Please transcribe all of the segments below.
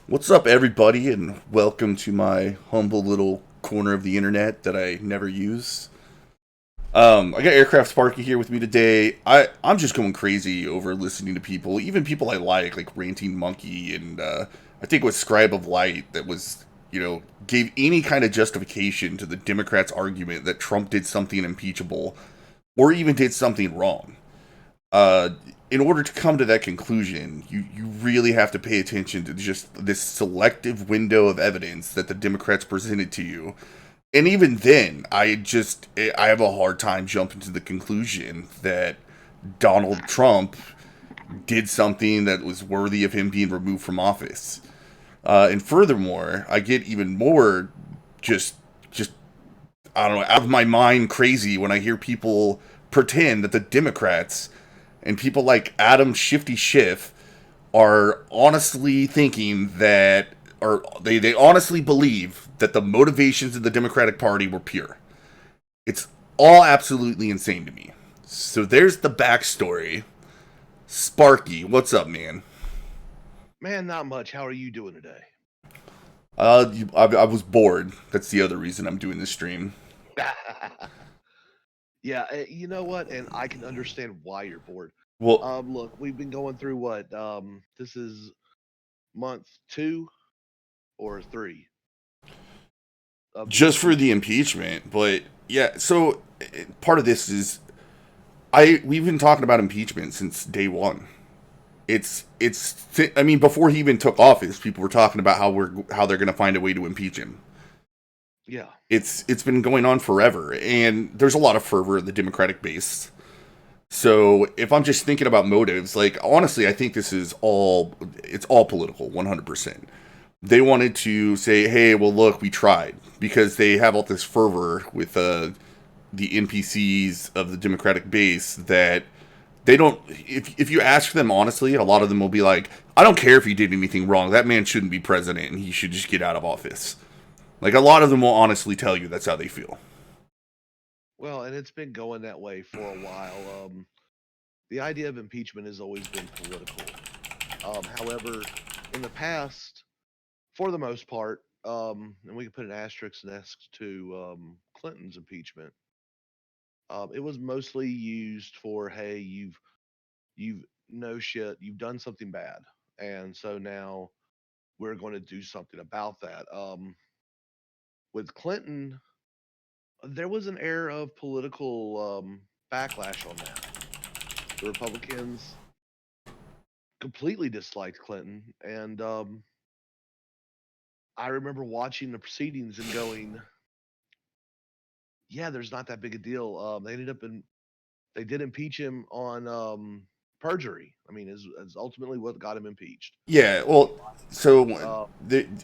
What's up, everybody, and welcome to my humble little corner of the internet that I never use. I got Aircraft Sparky here with me today. I'm just going crazy over listening to people, even people I like Ranting Monkey, and I think it was Scribe of Light that was, gave any kind of justification to the Democrats' argument that Trump did something impeachable or even did something wrong. uh, in order to come to that conclusion, you really have to pay attention to just this selective window of evidence that the Democrats presented to you. And even then, I have a hard time jumping to the conclusion that Donald Trump did something that was worthy of him being removed from office. And furthermore, I get even more just just I don't know, out of my mind crazy when I hear people pretend that the Democrats and people like Adam Shifty Schiff are honestly thinking that, or they honestly believe that the motivations of the Democratic Party were pure. It's all absolutely insane to me. So there's the backstory. Sparky, what's up, man? Man, not much. How are you doing today? I was bored. That's the other reason I'm doing this stream. Yeah, you know what? And I can understand why you're bored. Well, Look, we've been going through what? This is month 2 or 3 of the just for the impeachment. impeachment, but yeah. So part of this is we've been talking about impeachment since day one. It's I mean, before he even took office, people were talking about how they're going to find a way to impeach him. Yeah, It's been going on forever, and there's a lot of fervor in the Democratic base. So if I'm just thinking about motives, like honestly, I think this is all political, 100%. They wanted to say, hey, well, look, we tried, because they have all this fervor with the NPCs of the Democratic base that they don't. If you ask them honestly, a lot of them will be like, I don't care if he did anything wrong. That man shouldn't be president, and he should just get out of office. Like a lot of them will honestly tell you that's how they feel. well, and it's been going that way for a while. The idea of impeachment has always been political. However, in the past, for the most part, and we can put an asterisk next to Clinton's impeachment. It was mostly used for, hey, you've no shit, you've done something bad, and so now we're going to do something about that. With Clinton, there was an air of political backlash on that. The Republicans completely disliked Clinton, and I remember watching the proceedings and going, "Yeah, there's not that big a deal." They did impeach him on perjury. I mean, is ultimately what got him impeached. Yeah, He well, so uh,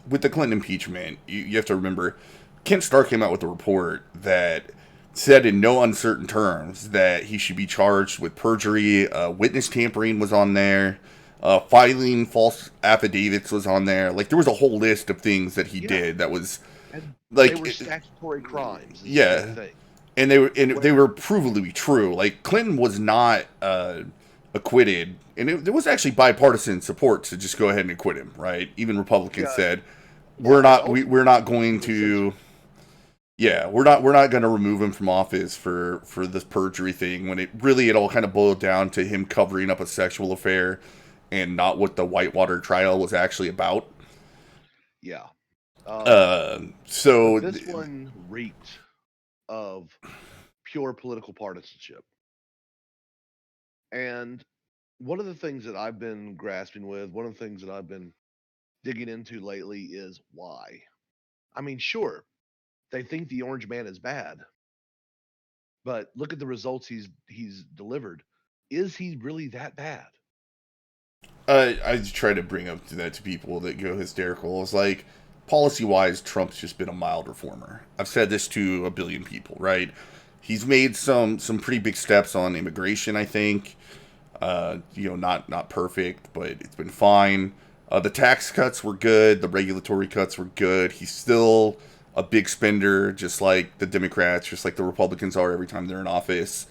with the Clinton impeachment, you have to remember, Kent Starr came out with a report that said in no uncertain terms that he should be charged with perjury. Witness tampering was on there. Filing false affidavits was on there. Like there was a whole list of things that he yeah, did that was and they like, were statutory crimes is the big yeah, thing. and they Where were provably to be true. Like Clinton was not acquitted, and there was actually bipartisan support to just go ahead and acquit him. Right? Even Republicans yeah, said yeah, and we're ultimately not it going was censored. to. Yeah, we're not going to remove him from office for this perjury thing when it all kind of boiled down to him covering up a sexual affair and not what the Whitewater trial was actually about. Yeah. Uh, But so this one reeked of pure political partisanship. And one of the things that I've been grasping with, one of the things that I've been digging into lately is why. I mean, sure, they think the Orange Man is bad, but look at the results he's delivered. Is he really that bad? I try to bring up that to people that go hysterical. It's like policy wise, Trump's just been a mild reformer. I've said this to a billion people, right? He's made some pretty big steps on immigration. I think, not perfect, but it's been fine. The tax cuts were good. The regulatory cuts were good. He's still a big spender, just like the Democrats, just like the Republicans are every time they're in office.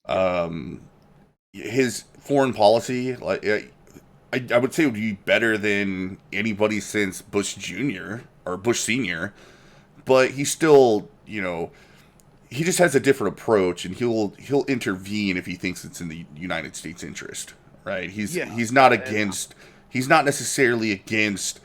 Yeah. Um, his foreign policy, like I would say it would be better than anybody since Bush Jr. or Bush Sr. But he's still, he just has a different approach, and he'll intervene if he thinks it's in the United States interest, right? Yeah, He's not and against, he's not necessarily against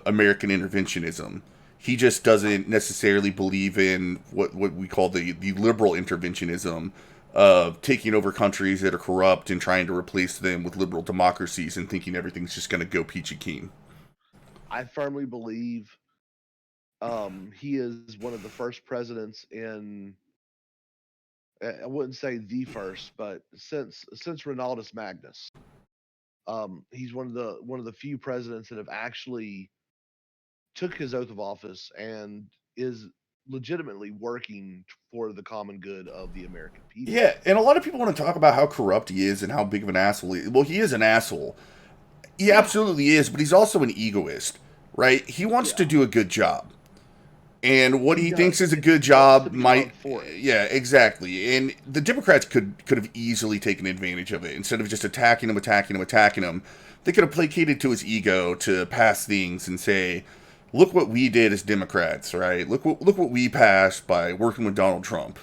American interventionism. He just doesn't necessarily believe in what we call the liberal interventionism of taking over countries that are corrupt and trying to replace them with liberal democracies and thinking everything's just going to go peachy keen. I firmly believe he is one of the first presidents in. I wouldn't say the first, but since Ronaldus Magnus, he's one of the few presidents that have actually took his oath of office and is legitimately working for the common good of the American people. Yeah, and a lot of people want to talk about how corrupt he is and how big of an asshole he is. Well, he is an asshole. He Yeah, absolutely is, but he's also an egoist, right? He wants to yeah, do a good job. And what he he thinks does, is a and good he wants to job be might, loved for it. yeah, exactly. And the Democrats could have easily taken advantage of it. Instead of just attacking him, they could have placated to his ego to pass things and say, look what we did as Democrats, right? Look what we passed by working with Donald Trump.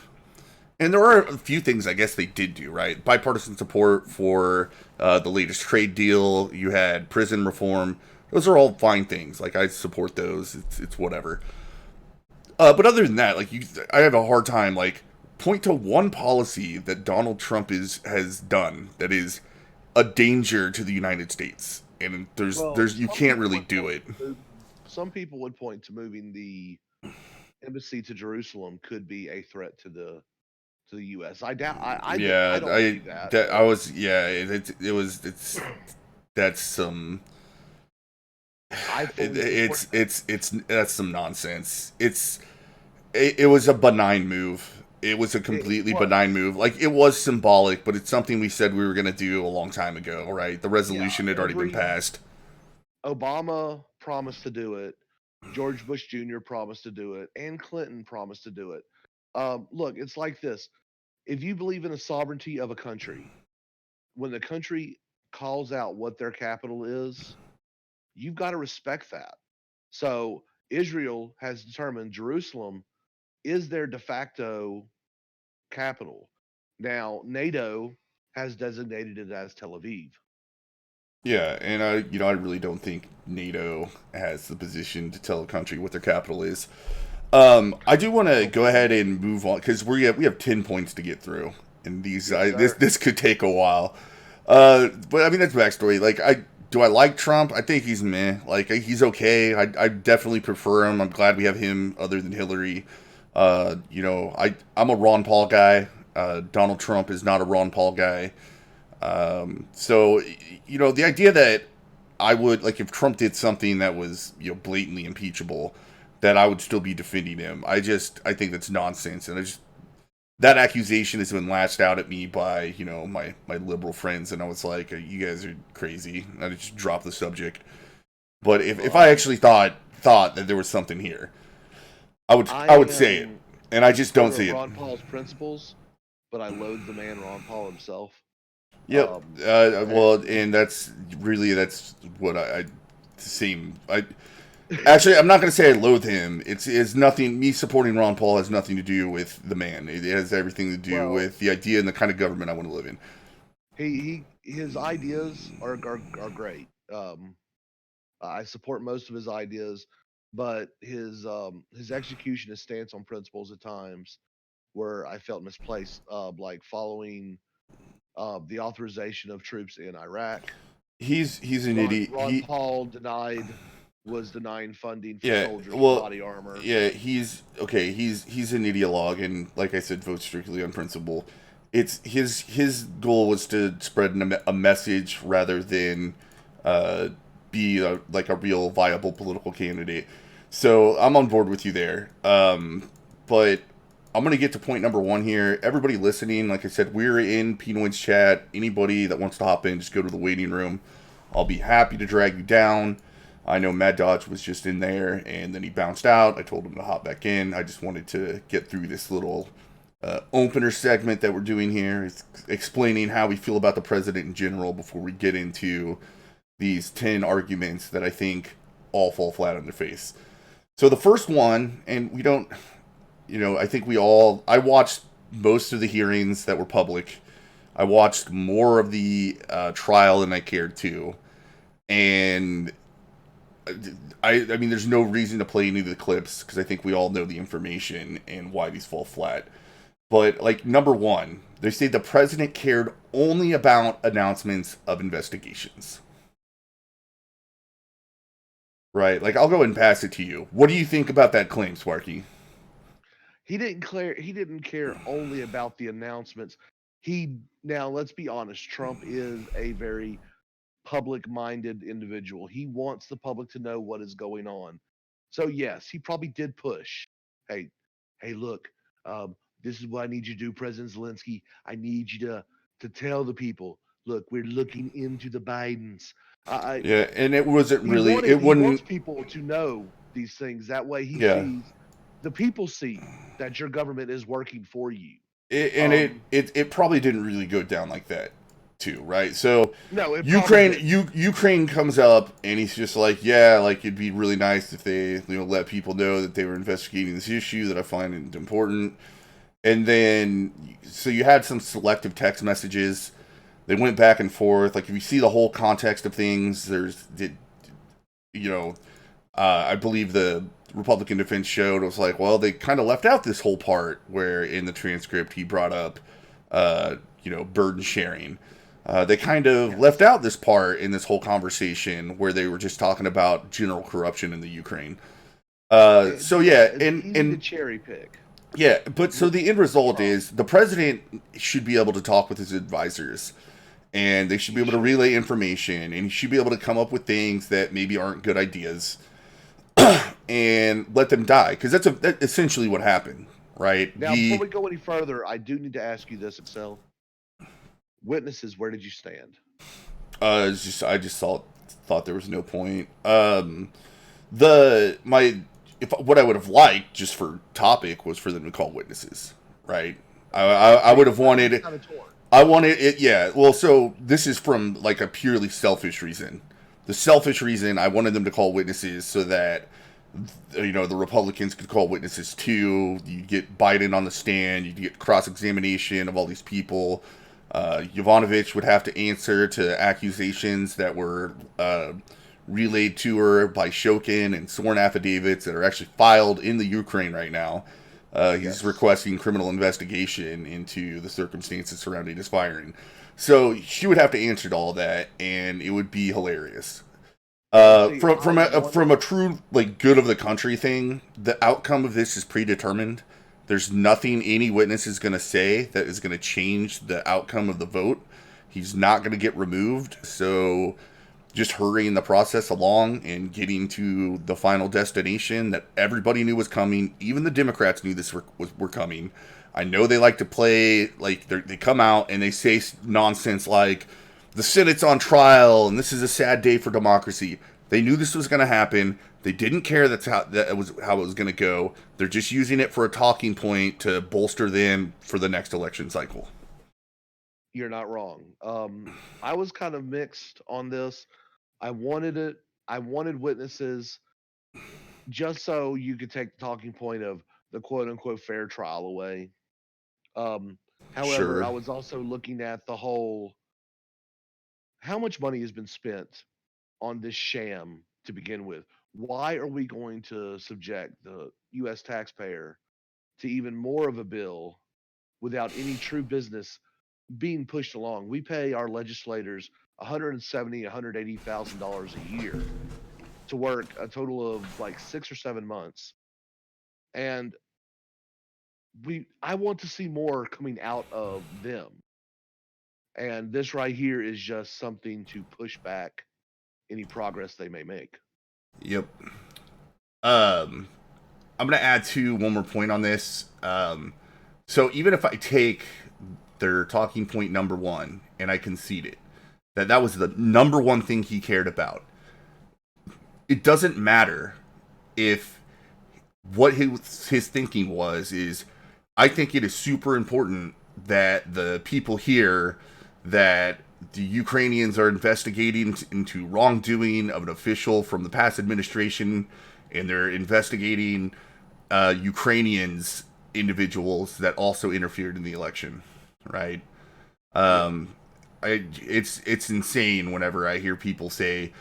And there are a few things I guess they did do, right? Bipartisan support for the latest trade deal. You had prison reform. Those are all fine things. Like, I support those. It's whatever. But other than that, I have a hard time point to one policy that Donald Trump has done that is a danger to the United States, and Well, there's you can't really do it. some people would point to moving the embassy to Jerusalem could be a threat to the U.S. I doubt. I Yeah, don't believe that, I but was yeah it was it's that's some I fully support that. it's that's some nonsense. It was a benign move. It was a It completely benign was. move. Like, it was symbolic, but it's something we said we were going to do a long time ago, right? The Yeah, resolution had already been every passed. Obama promised to do it. George Bush Jr. promised to do it, and Clinton promised to do it. Look, it's like this: if you believe in the sovereignty of a country, when the country calls out what their capital is, you've got to respect that. So Israel has determined Jerusalem is their de facto capital. Now NATO has designated it as Tel Aviv. Yeah, and I really don't think NATO has the position to tell a country what their capital is. I do want I to don't go blame ahead them. and move on because we have 10 points to get through, and Yes, sir. this could take a while. But I mean, that's backstory. I like Trump? I think he's meh. Like, he's okay. I definitely prefer him. I'm glad we have him other than Hillary. I'm a Ron Paul guy. Donald Trump is not a Ron Paul guy. So, the idea that I would, like, if Trump did something that was, blatantly impeachable, that I would still be defending him. I think that's nonsense. And that accusation has been lashed out at me by, my liberal friends. And I was like, you guys are crazy. And I just dropped the subject. But if Well, I actually thought that there was something here, I I would say it. am And I a just don't supporter of see it. Ron Paul's principles, but I loathe the man Ron Paul himself. Yep. Well, And and that's what I seem. I actually, I'm not going to say I loathe him. It's nothing. Me supporting Ron Paul has nothing to do with the man. It has everything to do well, with the idea and the kind of government I want to live in. he his ideas are great. I support most of his ideas, but his execution, his stance on principles at times where I felt misplaced, like following the authorization of troops in Iraq. He's an Ron idiot. Ron Paul was denying funding for Yeah. soldiers for Well, body armor. yeah. He's okay. He's an ideologue, and like I said, votes strictly on principle. It's his goal was to spread a message rather than uh, be like a real viable political candidate. So I'm on board with you there. But I'm gonna get to point number one here. Everybody listening, like I said, we're in Pinoid's chat. Anybody that wants to hop in, just go to the waiting room. I'll be happy to drag you down. I know Mad Dodge was just in there and then he bounced out. I told him to hop back in. I just wanted to get through this little opener segment that we're doing here. It's explaining how we feel about the president in general before we get into these 10 arguments that I think all fall flat on their face. So the first one, and we don't, I think I watched most of the hearings that were public. I watched more of the trial than I cared to. And I mean, there's no reason to play any of the clips because I think we all know the information and why these fall flat. But, like, number one, they say the president cared only about announcements of investigations. Right? Like, I'll go ahead and pass it to you. What do you think about that claim, Sparky? He didn't care only about the announcements. Now let's be honest, Trump is a very public-minded individual. He wants the public to know what is going on. So yes, he probably did push. Hey, hey, look, this is what I need you to do, President Zelensky. I need you to tell the people, look, we're looking into the Bidens. I Yeah, and it wasn't he really, wanted it he wants wouldn't, people to know these things. That way, yeah. the people see that your government is working for you. It probably didn't really go down like that, too, right? So, No, it probably did. Ukraine comes up, and he's just like, yeah, like, it'd be really nice if they, let people know that they were investigating this issue, that I find it important. And then, so you had some selective text messages. They went back and forth. Like, if you see the whole context of things, I believe the Republican defense showed, it was like, well, they kind of left out this whole part where in the transcript he brought up, burden sharing. They kind of left out this part in this whole conversation where they were just talking about general corruption in the Ukraine. So yeah, and the cherry pick. Yeah, but so the end result is the president should be able to talk with his advisors, and they should be able to relay information, and he should be able to come up with things that maybe aren't good ideas, and let them die, because that's essentially what happened, right? Now, before we go any further, I do need to ask you this, Excel. Witnesses, where did you stand? I just thought there was no point. What I would have liked just for topic was for them to call witnesses, right? I would have wanted. I wanted it, yeah. Well, so this is from like a purely selfish reason. The selfish reason I wanted them to call witnesses so that the Republicans could call witnesses too. You get Biden on the stand. You get cross-examination of all these people. Yovanovitch would have to answer to accusations that were relayed to her by Shokin and sworn affidavits that are actually filed in the Ukraine right now. He's requesting criminal investigation into the circumstances surrounding his firing. So she would have to answer to all that, and it would be hilarious. From a true good of the country thing, the outcome of this is predetermined. There's nothing any witness is going to say that is going to change the outcome of the vote. He's not going to get removed. So just hurrying the process along and getting to the final destination that everybody knew was coming. Even the Democrats knew this were coming. I know they like to play, they come out and they say nonsense like, the Senate's on trial and this is a sad day for democracy. They knew this was going to happen. They didn't care that it was going to go. They're just using it for a talking point to bolster them for the next election cycle. You're not wrong. I was kind of mixed on this. I wanted it. I wanted witnesses just so you could take the talking point of the quote unquote fair trial away. However, Sure. I was also looking at the whole how much money has been spent on this sham to begin with. Why are we going to subject the US taxpayer to even more of a bill without any true business being pushed along? We pay our legislators $170,000, $180,000 a year to work a total of like 6 or 7 months. And I want to see more coming out of them. And this right here is just something to push back any progress they may make. Yep. I'm gonna add one more point on this. So even if I take their talking point number one and I concede it, that was the number one thing he cared about, it doesn't matter if what his thinking is I think it is super important that the people here, that the Ukrainians are investigating into wrongdoing of an official from the past administration, and they're investigating Ukrainians, individuals that also interfered in the election, right? Yeah. Um, it's insane whenever I hear people say,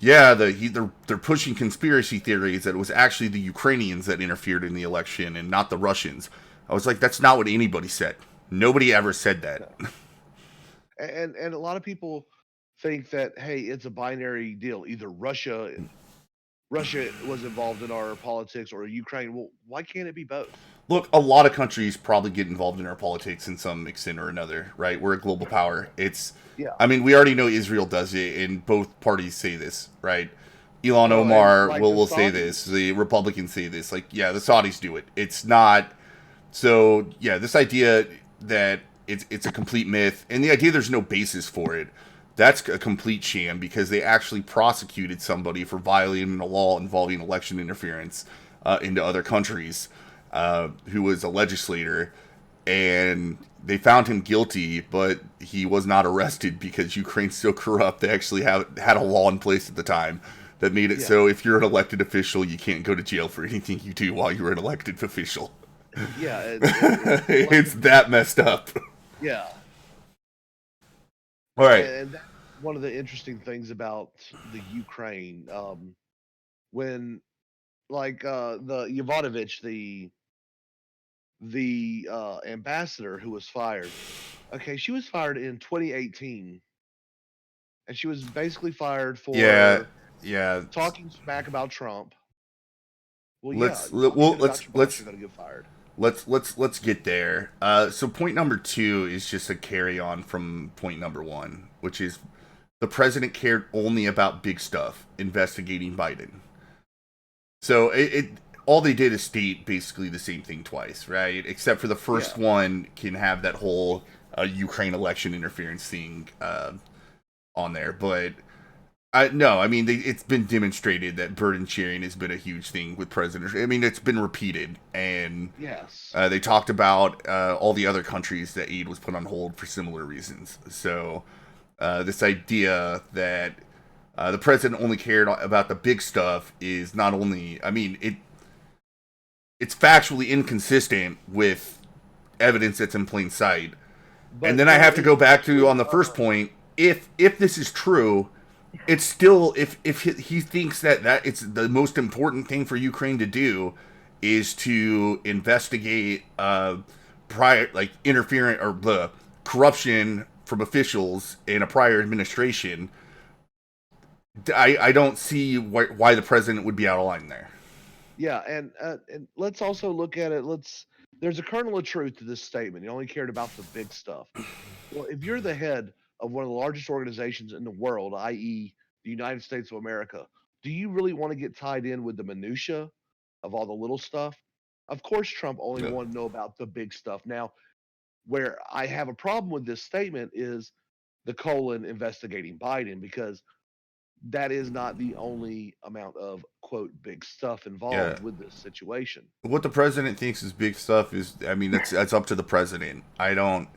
yeah, they're pushing conspiracy theories that it was actually the Ukrainians that interfered in the election and not the Russians. I was like, that's not what anybody said. Nobody ever said that. No. And a lot of people think that, hey, it's a binary deal. Either Russia was involved in our politics or Ukraine. Well, why can't it be both? Look, a lot of countries probably get involved in our politics in some extent or another, right? We're a global power. Yeah. I mean, we already know Israel does it, and both parties say this, right? Elon Well, and Omar like the will say this. Saudis. The Republicans say this. Like, yeah, the Saudis do it. It's not. So, yeah, this idea that it's a complete myth, and the idea there's no basis for it, that's a complete sham because they actually prosecuted somebody for violating a law involving election interference into other countries, who was a legislator, and they found him guilty, but he was not arrested because Ukraine's so corrupt. They actually had a law in place at the time that made it Yeah. so if you're an elected official, you can't go to jail for anything you do while you're an elected official. Yeah. Like, It's that messed up. yeah. All right. And that's one of the interesting things about the Ukraine. When like the Yovanovitch, the ambassador who was fired. Okay, she was fired in 2018, and she was basically fired Yeah. for Yeah. talking smack about Trump. Well, yeah, Let's talk well shit about your boss, you're gonna get fired. let's get there. So point number 2 is just a carry on from point number 1, which is the president cared only about big stuff, investigating Biden. So it all they did is state basically the same thing twice, right? Except for the first Yeah, one can have that whole Ukraine election interference thing on there, but no, I mean it's been demonstrated that burden sharing has been a huge thing with presidents. I mean it's been repeated, and yes, they talked about all the other countries that aid was put on hold for similar reasons. So this idea that the president only cared about the big stuff is not only, I mean, it's factually inconsistent with evidence that's in plain sight. And then I but have to is go it back to true? on the first point. If this is true, it's still if he thinks that it's the most important thing for Ukraine to do is to investigate prior like interference or the corruption from officials in a prior administration. I don't see why the president would be out of line there. Yeah, and let's also look at it. There's a kernel of truth to this statement. He only cared about the big stuff. Well, if you're the head of one of the largest organizations in the world, i.e., the United States of America, do you really want to get tied in with the minutia of all the little stuff? Of course, Trump only Yeah. wanted to know about the big stuff. Now, where I have a problem with this statement is the colon investigating Biden, because that is not the only amount of quote big stuff Yeah. involved with this situation. What the president thinks is big stuff is, I mean, that's up to the president. I don't.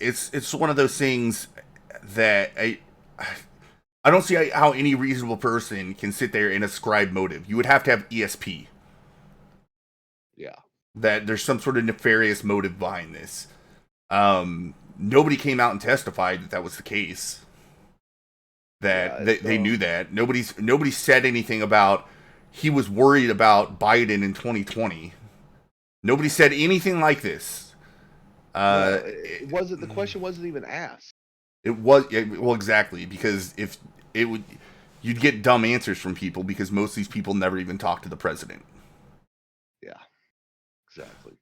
It's one of those things that I don't see how any reasonable person can sit there and ascribe motive. You would have to have ESP, Yeah. that there's some sort of nefarious motive behind this. Nobody came out and testified that that was the case. Yeah, That it's they knew that. Nobody said anything about he was worried about Biden in 2020. Nobody said anything like this. no, It, it wasn't, the question wasn't even asked. it was well exactly because if it would, you'd get dumb answers from people because most of these people never even talk to the president. Yeah, exactly.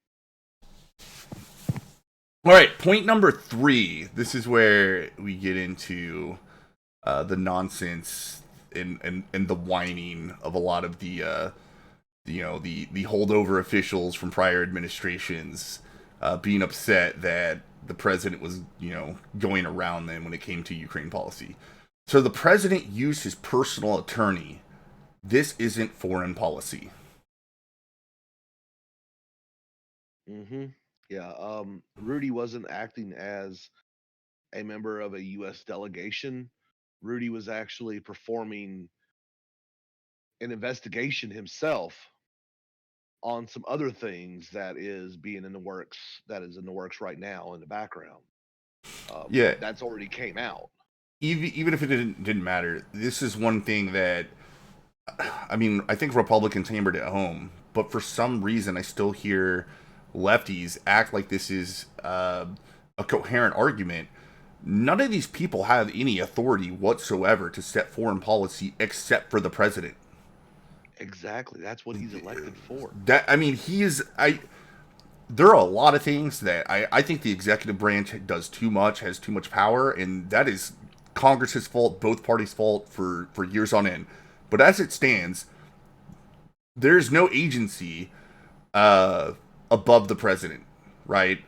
All right, point number 3. This is where we get into the nonsense and the whining of a lot of the the holdover officials from prior administrations being upset that the president was going around them when it came to Ukraine policy. So the president used his personal attorney. This isn't foreign policy. Mm-hmm. Yeah. Rudy wasn't acting as a member of a U.S. delegation. Rudy was actually performing an investigation himself on some other things that is being in the works, that is in the works right now in the background. Yeah, That's already came out. even if it didn't matter, this is one thing that I mean, I think Republicans hammered it home, but for some reason, I still hear lefties act like this is a coherent argument. None of these people have any authority whatsoever to set foreign policy except for the president. Exactly. That's what he's elected for. That I mean, he's I. There are a lot of things that I think the executive branch does too much, has too much power, and that is Congress's fault, both parties' fault for years on end. But as it stands, there's no agency uh, above the president, right?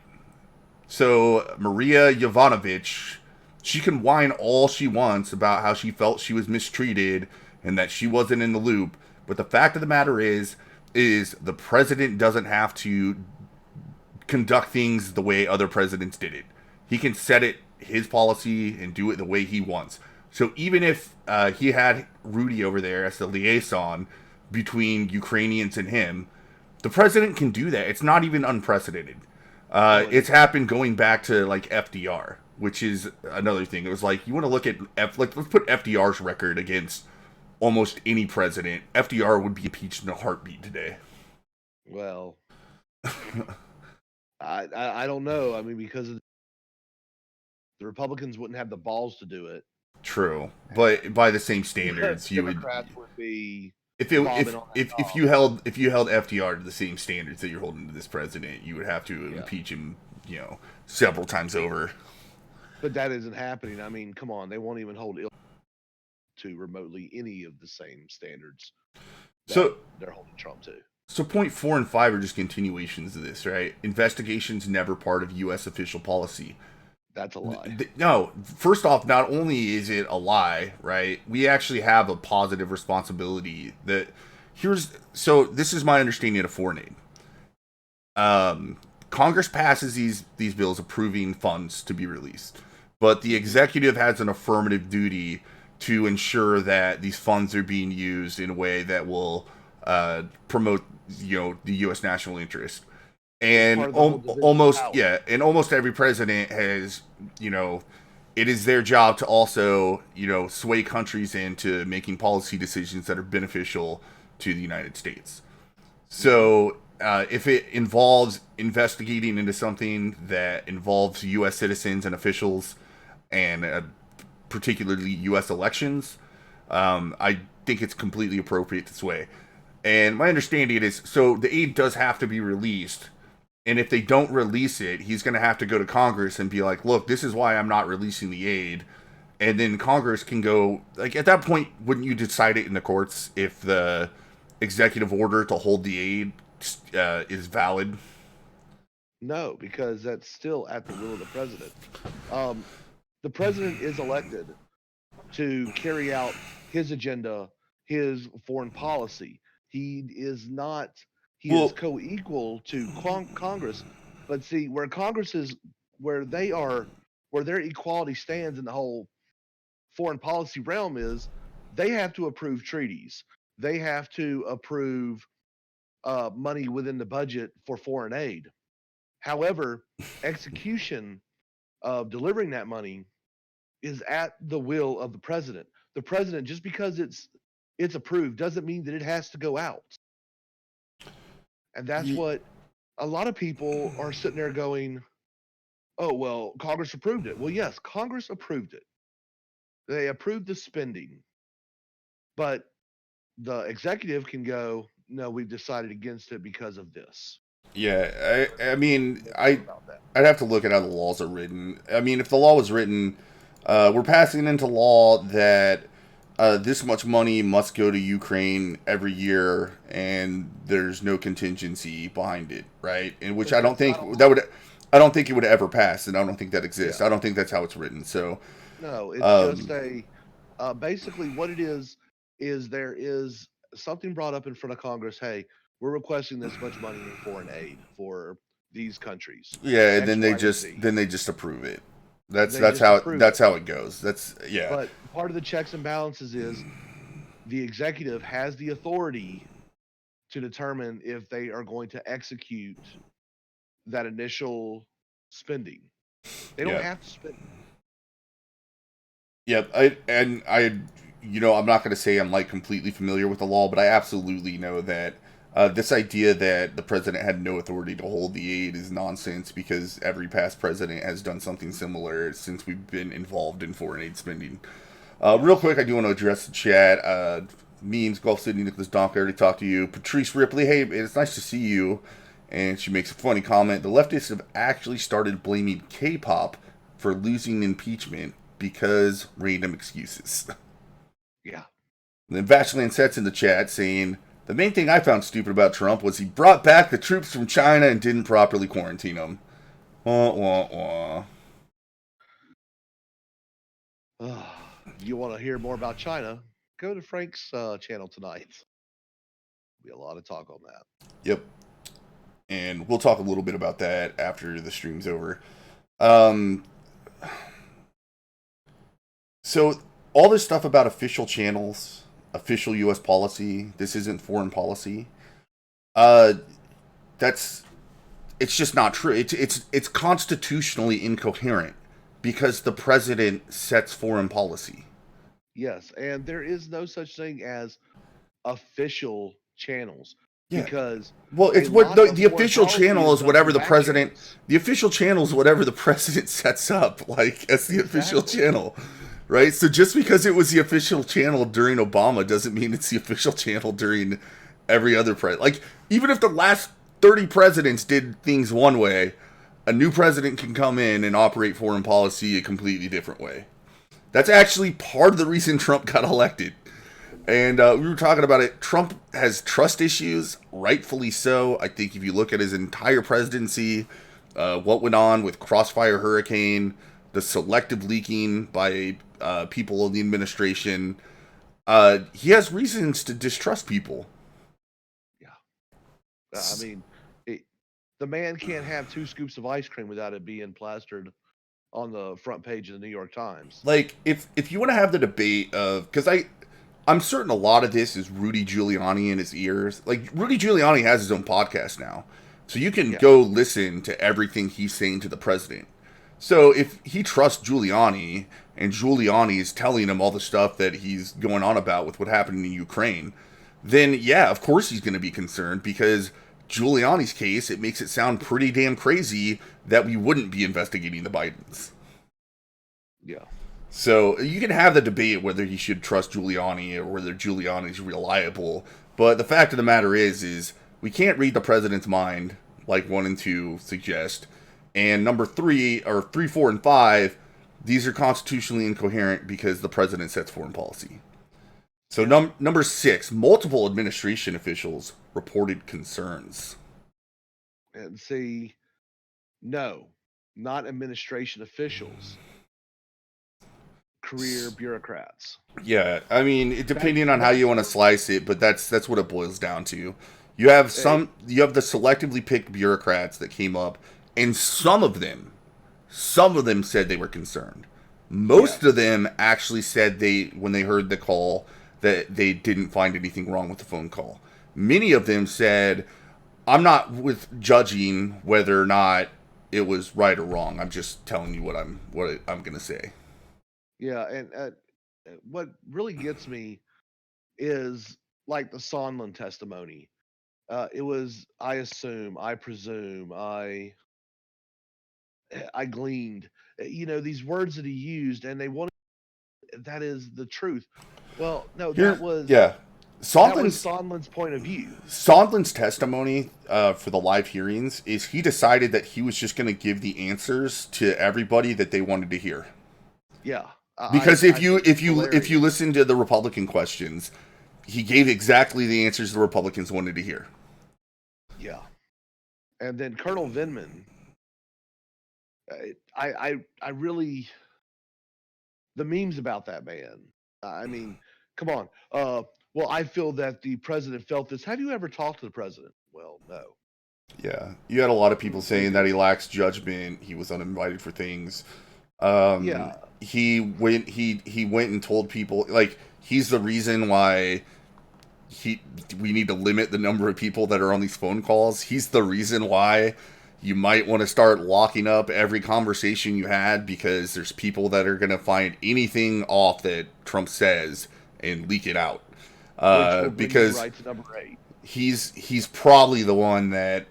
So Maria Yovanovitch, she can whine all she wants about how she felt she was mistreated and that she wasn't in the loop. But the fact of the matter is the president doesn't have to conduct things the way other presidents did it. He can set it his policy and do it the way he wants. So even if he had Rudy over there as the liaison between Ukrainians and him, the president can do that. It's not even unprecedented. Well, and It's happened going back to like FDR, which is another thing. It was like you want to look at like let's put FDR's record against almost any president. FDR would be impeached in a heartbeat today. well, I don't know. I mean, because the Republicans wouldn't have the balls to do it. True, but by the same The standards, you would Democrats would be if it, bobbing on that if dog. you held FDR to the same standards that you're holding to this president, you would have to Yeah. impeach him, several times over. But that isn't happening. I mean, come on, they won't even hold to remotely any of the same standards that So they're holding Trump to. so point 4 and 5 are just continuations of this, right? Investigations never part of U.S. official policy. That's a lie. No, first off, not only is it a lie, right? We actually have a positive responsibility that this is my understanding of foreign aid. Congress passes these bills approving funds to be released, but the executive has an affirmative duty to ensure that these funds are being used in a way that will promote the U.S. national interest. It's And part of the whole division of almost power. yeah, and almost every president has you know it is their job to also sway countries into making policy decisions that are beneficial to the United States. Hmm. So if it involves investigating into something that involves U.S. citizens and officials, and particularly U.S. elections, I think it's completely appropriate this way. And my understanding is so the aid does have to be released. And if they don't release it, he's going to have to go to Congress and be like, look, this is why I'm not releasing the aid. And then Congress can go, like, at that point, wouldn't you decide it in the courts if the executive order to hold the aid is valid? No, because that's still at the will of the president. Um, the president is elected to carry out his agenda, his foreign policy. He is not, he is Well, co equal to Congress. But see, where Congress is, where they are, where their equality stands in the whole foreign policy realm is they have to approve treaties, they have to approve money within the budget for foreign aid. However, execution of delivering that money is at the will of the president. The president, just because it's approved, doesn't mean that it has to go out. And that's what a lot of people are sitting there going, "Oh well, Congress approved it." Well, yes, Congress approved it. They approved the spending, but the executive can go, "No, we've decided against it because of this." yeah, I mean, They feel about that. I'd have to look at how the laws are written. I mean, if the law was written, we're passing into law that this much money must go to Ukraine every year, and there's no contingency behind it, right? In which But I don't that's not a think law. I don't think it would ever pass, and I don't think that exists. Yeah. I don't think that's how it's written. So, No, it's just um, a basically what it is there is something brought up in front of Congress. Hey, we're requesting this much money in foreign aid for these countries. Yeah, and X, Y, and Z. then they just approve it. That's They just approve that's it. how it goes. That's yeah. But part of the checks and balances is the executive has the authority to determine if they are going to execute that initial spending. They don't Yeah. have to spend. Yep. You know, I'm not going to say I'm like completely familiar with the law, but I absolutely know that this idea that the president had no authority to hold the aid is nonsense because every past president has done something similar since we've been involved in foreign aid spending. Real quick, I do want to address the chat. Memes, Gulf City, Nicholas Donk, I already talked to you. Patrice Ripley, hey, it's nice to see you. And she makes a funny comment. The leftists have actually started blaming K-pop for losing impeachment because random excuses. Yeah. And then Vacheline sets in the chat saying, the main thing I found stupid about Trump was he brought back the troops from China and didn't properly quarantine them. Wah, wah, wah. You want to hear more about China? Go to Frank's channel tonight. There'll be a lot of talk on that. Yep. And we'll talk a little bit about that after the stream's over. Um, so all this stuff about official channels, official U.S. policy, this isn't foreign policy. That's it's just not true. It's constitutionally incoherent because the president sets foreign policy. Yes, and there is no such thing as official channels Yeah. because Well, a it's what lot of the foreign official policy channel is is done through whatever the back president. channels. The official channel is whatever the president sets up, like as the official Exactly. channel, right? So just because it was the official channel during Obama doesn't mean it's the official channel during every other president. Like even if the last 30 presidents did things one way, a new president can come in and operate foreign policy a completely different way. That's actually part of the reason Trump got elected. And we were talking about it. Trump has trust issues, rightfully so. I think if you look at his entire presidency, what went on with Crossfire Hurricane, the selective leaking by people in the administration, he has reasons to distrust people. Yeah. I mean, the man can't have 2 scoops of ice cream without it being plastered on the front page of the New York Times. Like if you want to have the debate of because I'm certain a lot of this is Rudy Giuliani in his ears. Like Rudy Giuliani has his own podcast now, so you can go listen to everything he's saying to the president. So if he trusts Giuliani and Giuliani is telling him all the stuff that he's going on about with what happened in Ukraine, then yeah, of course he's going to be concerned because Giuliani's case, it makes it sound pretty damn crazy that we wouldn't be investigating the Bidens. Yeah. So you can have the debate whether he should trust Giuliani or whether Giuliani's reliable, but the fact of the matter is we can't read the president's mind like 1 and 2 suggest. And number 3 or 3, 4, and 5, these are constitutionally incoherent because the president sets foreign policy. So number 6, multiple administration officials reported concerns. And see, no, not administration officials, career bureaucrats. Yeah, I mean, depending on how you want to slice it, but that's what it boils down to. You have you have the selectively picked bureaucrats that came up, and some of them said they were concerned. Most of them actually said when they heard the call that they didn't find anything wrong with the phone call. Many of them said, "I'm not with judging whether or not it was right or wrong. I'm just telling you what I'm going to say." Yeah, and what really gets me is like the Sondland testimony. It was, I assume, I presume, I gleaned, these words that he used, and they wanted that is the truth. Well, no, that was Sondland's point of view. Sondland's testimony for the live hearings is he decided that he was just going to give the answers to everybody that they wanted to hear. Yeah, because if you listen to the Republican questions, he gave exactly the answers the Republicans wanted to hear. Yeah, and then Colonel Vindman, I really the memes about that man. I mean, come on. Well, I feel that the president felt this. Have you ever talked to the president? Well, no. Yeah, you had a lot of people saying that Maybe. he lacks judgment. He was uninvited for things. Yeah, He went and told people like he's the reason why he we need to limit the number of people that are on these phone calls. He's the reason why you might want to start locking up every conversation you had because there's people that are going to find anything off that Trump says and leak it out. which will bring me Because right to number 8. he's probably the one that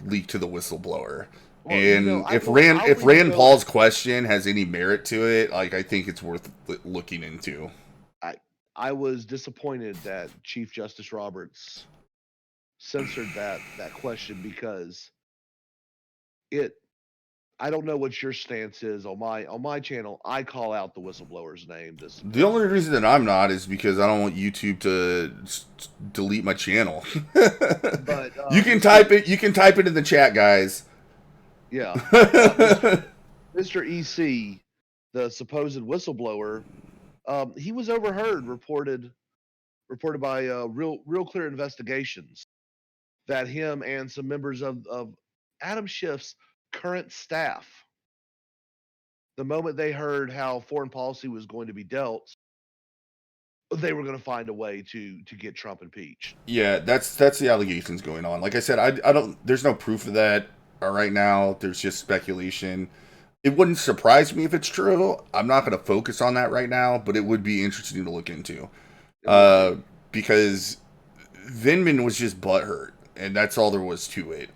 leaked to the whistleblower. Well, And I'll if even Rand go. Paul's question has any merit to it, like I think it's worth looking into. I I was disappointed that Chief Justice Roberts censored that question because it. I don't know what your stance is on my channel. I call out the whistleblower's name. This The only president. reason that I'm not is because I don't want YouTube to delete my channel. But You can Mr. type it. You can type it in the chat, guys. Yeah, Yeah, Mr. EC, the supposed whistleblower, he was overheard reported by real clear investigations that him and some members of Adam Schiff's current staff, the moment they heard how foreign policy was going to be dealt, they were going to find a way to get Trump impeached. that's the allegations going on. Like I said, I don't. There's no proof of that right now. There's just speculation. It wouldn't surprise me if it's true. I'm not going to focus on that right now, but it would be interesting to look into. It would be. Because Vindman was just butthurt, and that's all there was to it.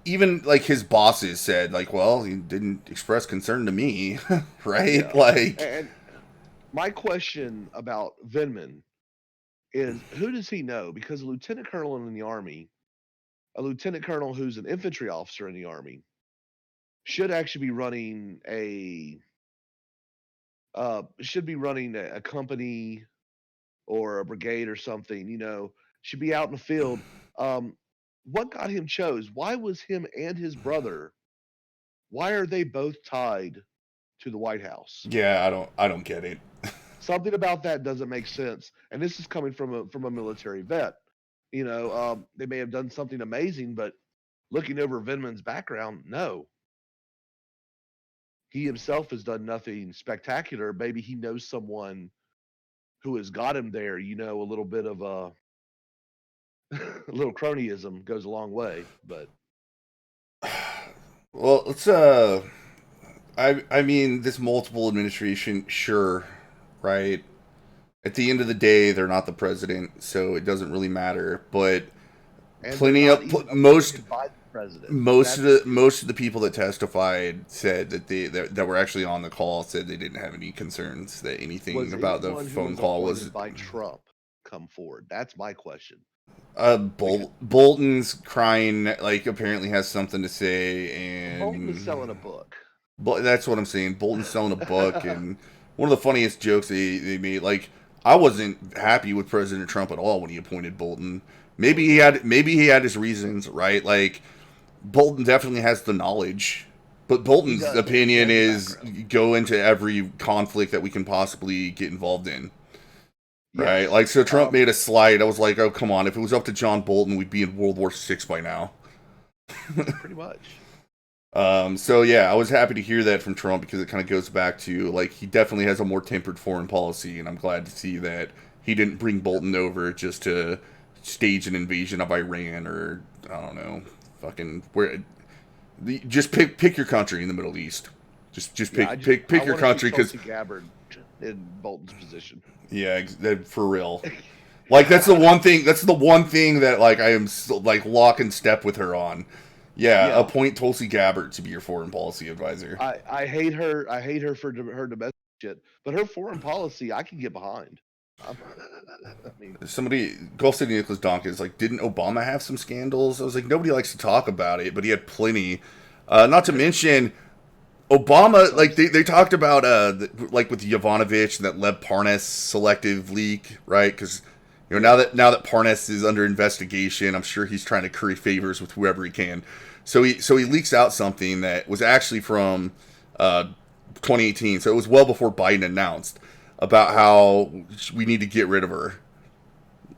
Even like his bosses said, like, well, he didn't express concern to me, right? Yeah. Like, And my question about Vindman is who does he know? Because a lieutenant colonel in the army, a lieutenant colonel who's an infantry officer in the army, should actually be running a company or a brigade or something, should be out in the field. Um, what got him chose? Why was him and his brother, why are they both tied to the White House? yeah, I don't get it. Something about that doesn't make sense. And this is coming from a military vet. They may have done something amazing, but looking over Vindman's background, no. He himself has done nothing spectacular. Maybe he knows someone who has got him there. A little bit of a little cronyism goes a long way. But Well, let's I mean, this multiple administration, sure, right? At the end of the day, they're not the president, so it doesn't really matter. But and they're plenty not of even most appointed by the president. most of That's the people that testified said that were actually on the call said they didn't have any concerns that anything Was about the anyone who phone was call was appointed by Trump come forward? That's my question. Because Bolton's crying, like apparently has something to say, Bolton is and selling a book. but that's what I'm saying. Bolton's selling a book, and one of the funniest jokes they made, like I wasn't happy with President Trump at all when he appointed Bolton. Maybe he had his reasons, right? Like Bolton definitely has the knowledge, but He Bolton's does, and he opinion has the is background. go into every conflict that we can possibly get involved in. Right, Yes. like so Trump made a slide. I was like, "Oh come on! If it was up to John Bolton, we'd be in World War VI by now." Pretty much. So yeah, I was happy to hear that from Trump because it kind of goes back to like he definitely has a more tempered foreign policy, and I'm glad to see that he didn't bring Bolton over just to stage an invasion of Iran or I don't know, fucking where. Just pick your country in the Middle East. Just Yeah, I pick your want to see country because Tulsi Gabbard in Bolton's position. yeah, for real. Like that's the one thing. That's the one thing that like I am like lock and step with her on. Yeah, Yeah, appoint Tulsi Gabbard to be your foreign policy advisor. I hate her. I hate her for her domestic shit, but her foreign policy I can get behind. I'm, I mean, Somebody, Gulf City Nicholas Donkin is like, didn't Obama have some scandals? I was like, nobody likes to talk about it, but he had plenty. Not to mention, Obama, like they talked about, like with Yovanovitch and that Lev Parnas selective leak, right? Because yeah, now that Parnas is under investigation, I'm sure he's trying to curry favors with whoever he can. So he leaks out something that was actually from 2018, so it was well before Biden announced about how we need to get rid of her.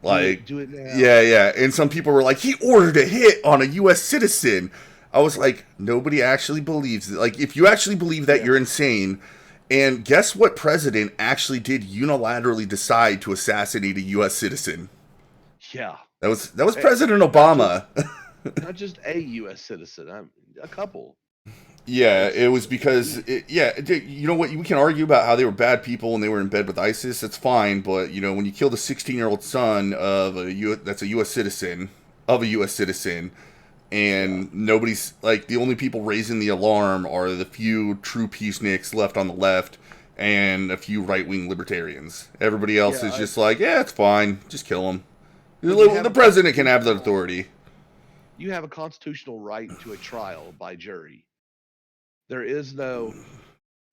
Like, do it yeah, now. yeah. And some people were like, he ordered a hit on a U.S. citizen. I was like, nobody actually believes it. Like, if you actually believe that, Yeah, you're insane. And guess what president actually did unilaterally decide to assassinate a U.S. citizen? yeah. That was Eh, President not just Obama. not just a U.S. citizen. A couple. Yeah, It's it was because you know what, we can argue about how they were bad people and they were in bed with ISIS. That's fine, but when you kill the 16-year-old son of that's a U.S. citizen of a U.S. citizen, yeah, and nobody's like, the only people raising the alarm are the few true peaceniks left on the left and a few right-wing libertarians. Everybody else yeah. is just like, yeah, it's fine, just kill him. But you have The a president can have that constitutional authority. you have a constitutional right to a trial by jury. There is no,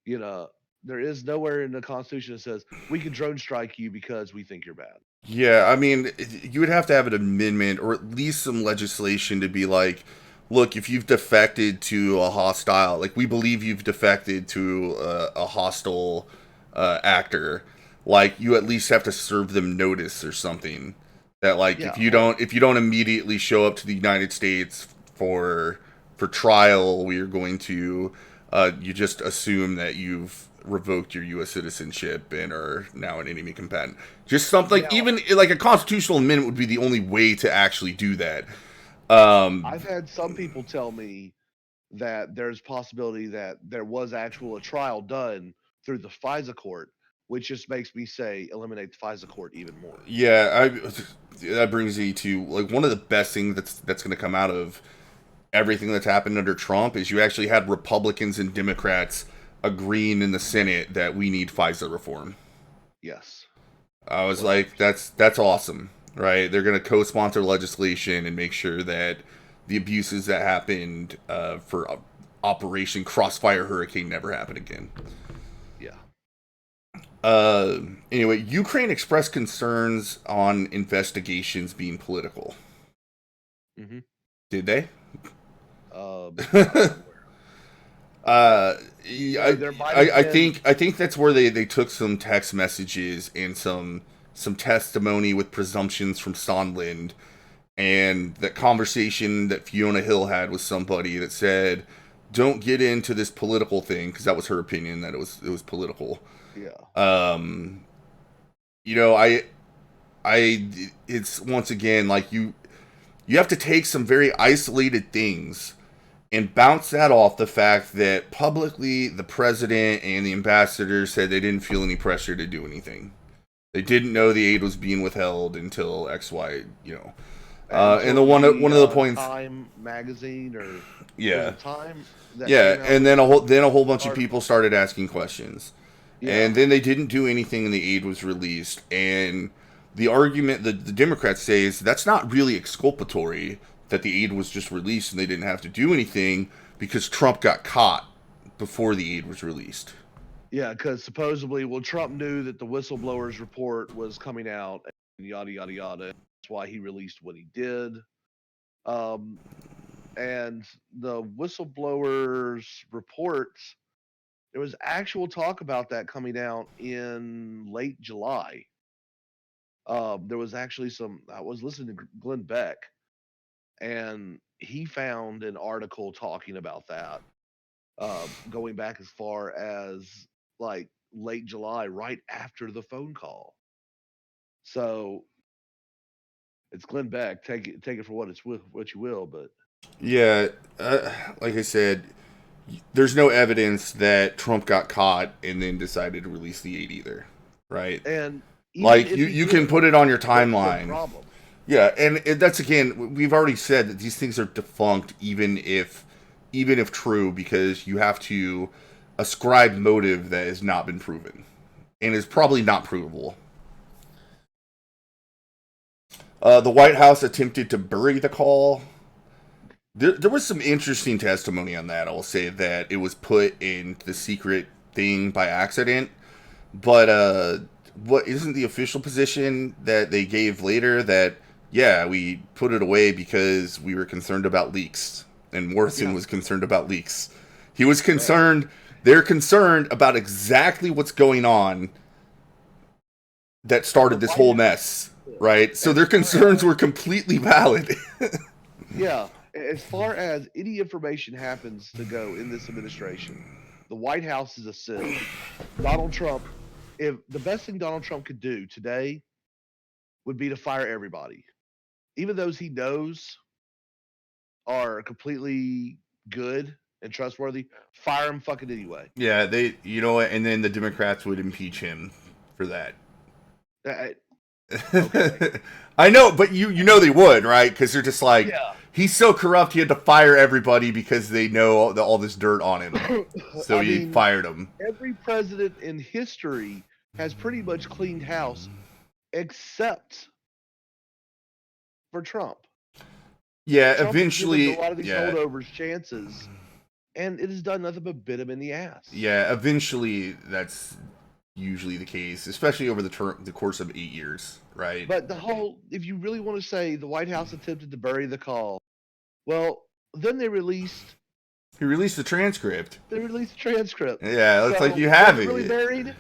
you know, there is nowhere in the Constitution that says we can drone strike you because we think you're bad. Yeah, I mean, you would have to have an amendment or at least some legislation to be like, look, if you've defected to a hostile, like we believe you've defected to a hostile actor, like you at least have to serve them notice or something. That like Yeah, if you don't immediately show up to the United States for trial, we are going to you just assume that you've revoked your U.S. citizenship and are now an enemy combatant. Just something, yeah. even like a constitutional amendment would be the only way to actually do that. I've had some people tell me that there's possibility that there was actual a trial done through the FISA court, which just makes me say eliminate the FISA court even more. Yeah, that brings me to like one of the best things that's going to come out of everything that's happened under Trump is you actually had Republicans and Democrats agreeing in the Senate that we need FISA reform. Yes, I was like, 100%. that's awesome, right? They're going to co-sponsor legislation and make sure that the abuses that happened for Operation Crossfire Hurricane never happen again. Yeah. Uh, anyway, Ukraine expressed concerns on investigations being political. Hmm. Did they? Not that I'm aware of. Uh, There might have been. I think that's where they took some text messages and some testimony with presumptions from Sondland, and that conversation that Fiona Hill had with somebody that said, "Don't get into this political thing," because that was her opinion that it was political. Yeah. Um, you know, I it's once again like you have to take some very isolated things and bounce that off the fact that publicly the president and the ambassador said they didn't feel any pressure to do anything. They didn't know the aid was being withheld until XY, and Until one the of the points, Time magazine, or was yeah, it Time that yeah, came out and with then a whole an bunch of people article? started asking questions, Yeah. and then they didn't do anything, and the aid was released. And the argument that the Democrats say is that's not really exculpatory, that the aid was just released and they didn't have to do anything because Trump got caught before the aid was released. Yeah, because supposedly, well, Trump knew that the whistleblowers report was coming out, and yada yada yada. That's why he released what he did. Um, and the whistleblowers reports, there was actual talk about that coming out in late July. There was actually some. I was listening to Glenn Beck, and he found an article talking about that, going back as far as like late July, right after the phone call. So it's Glenn Beck. Take it for what you will, but Yeah, like I said, there's no evidence that Trump got caught and then decided to release the aid either, right? and even Like if he you can put did, it on your what's the timeline. problem? Yeah, and that's again, we've already said that these things are defunct, even if true, because you have to ascribe motive that has not been proven and is probably Yes. not provable. The White House attempted to bury the call. There was some interesting testimony on that. I will say that it was put in the secret thing by accident, but what isn't the official position that they gave later that yeah, we put it away because we were concerned about leaks and Morrison Yeah. was concerned about leaks. He was Right. concerned, they're concerned about exactly what's going on that The started this White whole mess. right? So As their far concerns as were completely valid. yeah, as far as any information happens to go in this administration, the White House is a sieve. Donald Trump, if the best thing Donald Trump could do today would be to fire everybody, even those he knows are completely good and trustworthy. Fire him fucking anyway. Yeah, they, you know what, and then the Democrats would impeach him for that. Uh, Okay. I know, but you know they would, right? Because they're just like, Yeah. he's so corrupt, he had to fire everybody because they know all this dirt on him. So I he mean, fired him. every president in history has pretty much cleaned house except for Trump. Yeah, Trump has given a eventually, lot of these yeah, holdovers chances, and it has done nothing but bit him in the ass. yeah, eventually that's usually the case, especially over the course of 8 years, right? But the whole, if you really want to say the White House attempted to bury the call, well, then He released the transcript. they released the transcript. Yeah, it's like So you was have it really it. buried?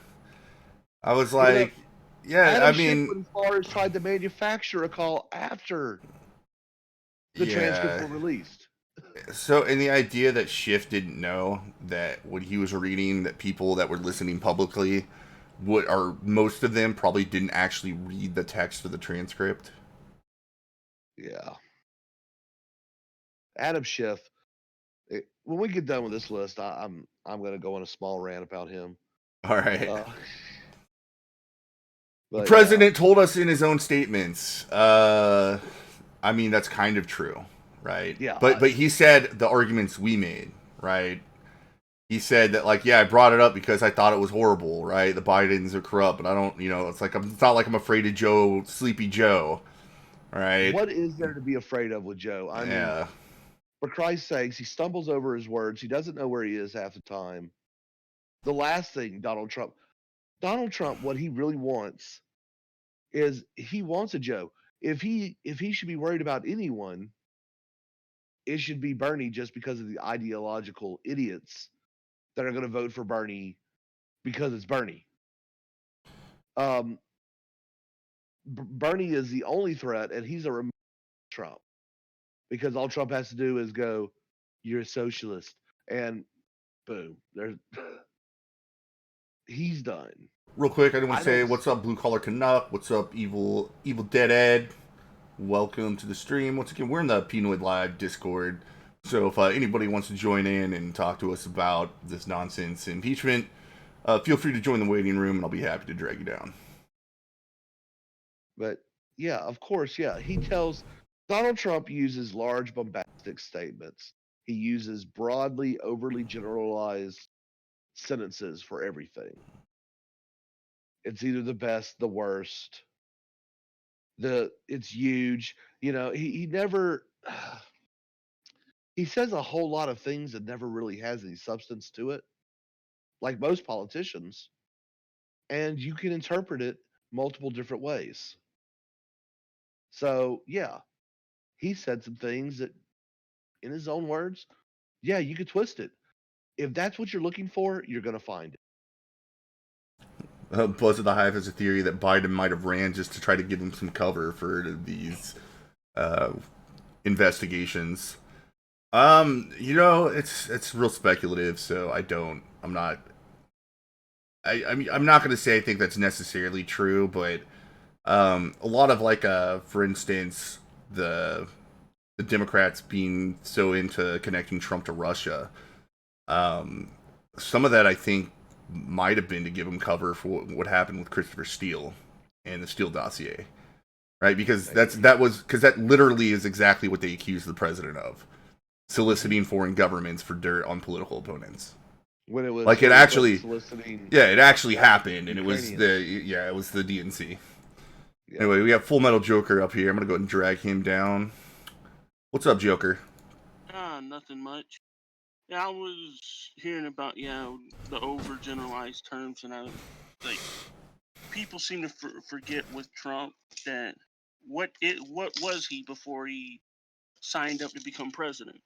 I was You know, like, yeah, I Adam Schiff mean, went as far as tried to manufacture a call after the transcripts yeah. were released. So, and the idea that Schiff didn't know that what he was reading, that people that were listening publicly would, or most of them probably didn't actually read the text of the transcript. Yeah. Adam Schiff. When we get done with this list, I'm going to go on a small rant about him. All right. Uh, The but yeah, president told us in his own statements. I mean, that's kind of true, right? yeah, But he said the arguments we made, right? He said that, like, yeah, I brought it up because I thought it was horrible, right? The Bidens are corrupt, but I don't, it's like it's not like I'm afraid of Sleepy Joe, right? what is there to be afraid of with Joe? I mean, Yeah. for Christ's sakes, he stumbles over his words. He doesn't know where he is half the time. The last thing Donald Trump, what he really wants is he wants a Joe. If he should be worried about anyone, it should be Bernie just because of the ideological idiots that are going to vote for Bernie because it's Bernie. Um, Bernie is the only threat, and he's a remote Trump because all Trump has to do is go, "You're a socialist," and boom, there's he's done. Real quick, I just want I to say, don't. what's up, Blue Collar Canuck? What's up, Evil Dead Ed? Welcome to the stream. Once again, we're in the Pinoid Live Discord. So if anybody wants to join in and talk to us about this nonsense impeachment, feel free to join the waiting room, and I'll be happy to drag you down. But yeah, of course, yeah. He tells Donald Trump uses large bombastic statements. He uses broadly, overly generalized sentences for everything. It's either the best, the worst, it's huge. He never he says a whole lot of things that never really has any substance to it, like most politicians, and you can interpret it multiple different ways. So yeah, he said some things that, in his own words, yeah, you could twist it. If that's what you're looking for, you're gonna find it. Buzz of the Hive has a theory that Biden might have ran just to try to give him some cover for these uh, investigations. It's real speculative, so I'm not. I mean, I'm not going to say I think that's necessarily true, but a lot of, like, for instance, the Democrats being so into connecting Trump to Russia, um, some of that I think might have been to give him cover for what happened with Christopher Steele and the Steele dossier, right? Because Maybe. that literally is exactly what they accused the president of, Hmm. soliciting foreign governments for dirt on political opponents. When it was Like, it quote unquote actually, soliciting yeah, it actually happened, and Ukrainians. it was the DNC. Yeah. Anyway, we have Full Metal Joker up here. I'm gonna go ahead and drag him down. What's up, Joker? Nothing much. Yeah, I was hearing about the overgeneralized terms, and I like people seem to forget with Trump that what was he before he signed up to become president?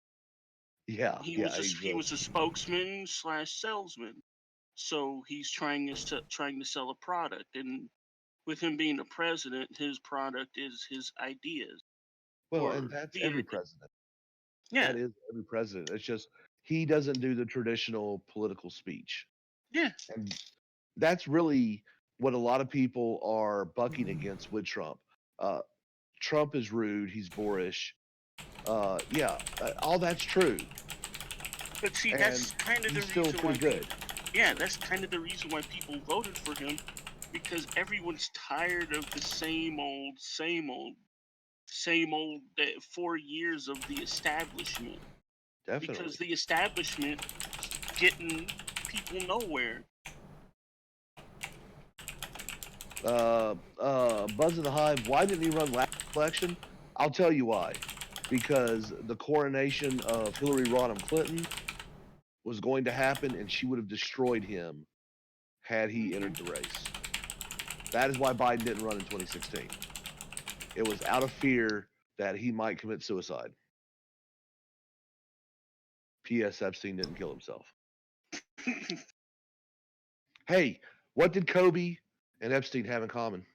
Yeah. Yeah. He Exactly. was a spokesman slash salesman, so he's trying to sell a product, and with him being the president, his product is his ideas. Well, Or and that's the every president. yeah, That is every president. It's just he doesn't do the traditional political speech. yeah. And that's really what a lot of people are bucking against with Trump. Uh, Trump is rude. He's boorish. Yeah, all that's true. But see, And that's kind of the he's still reason why pretty good. yeah, that's kind of the reason why people voted for him, because everyone's tired of the same old 4 years of the establishment. Because Definitely. the establishment getting people nowhere. Buzz in the Hive, why didn't he run last election? I'll tell you why. Because the coronation of Hillary Rodham Clinton was going to happen, and she would have destroyed him had he entered the race. That is why Biden didn't run in 2016. It was out of fear that he might commit suicide. P.S. Epstein didn't kill himself. Hey, what did Kobe and Epstein have in common?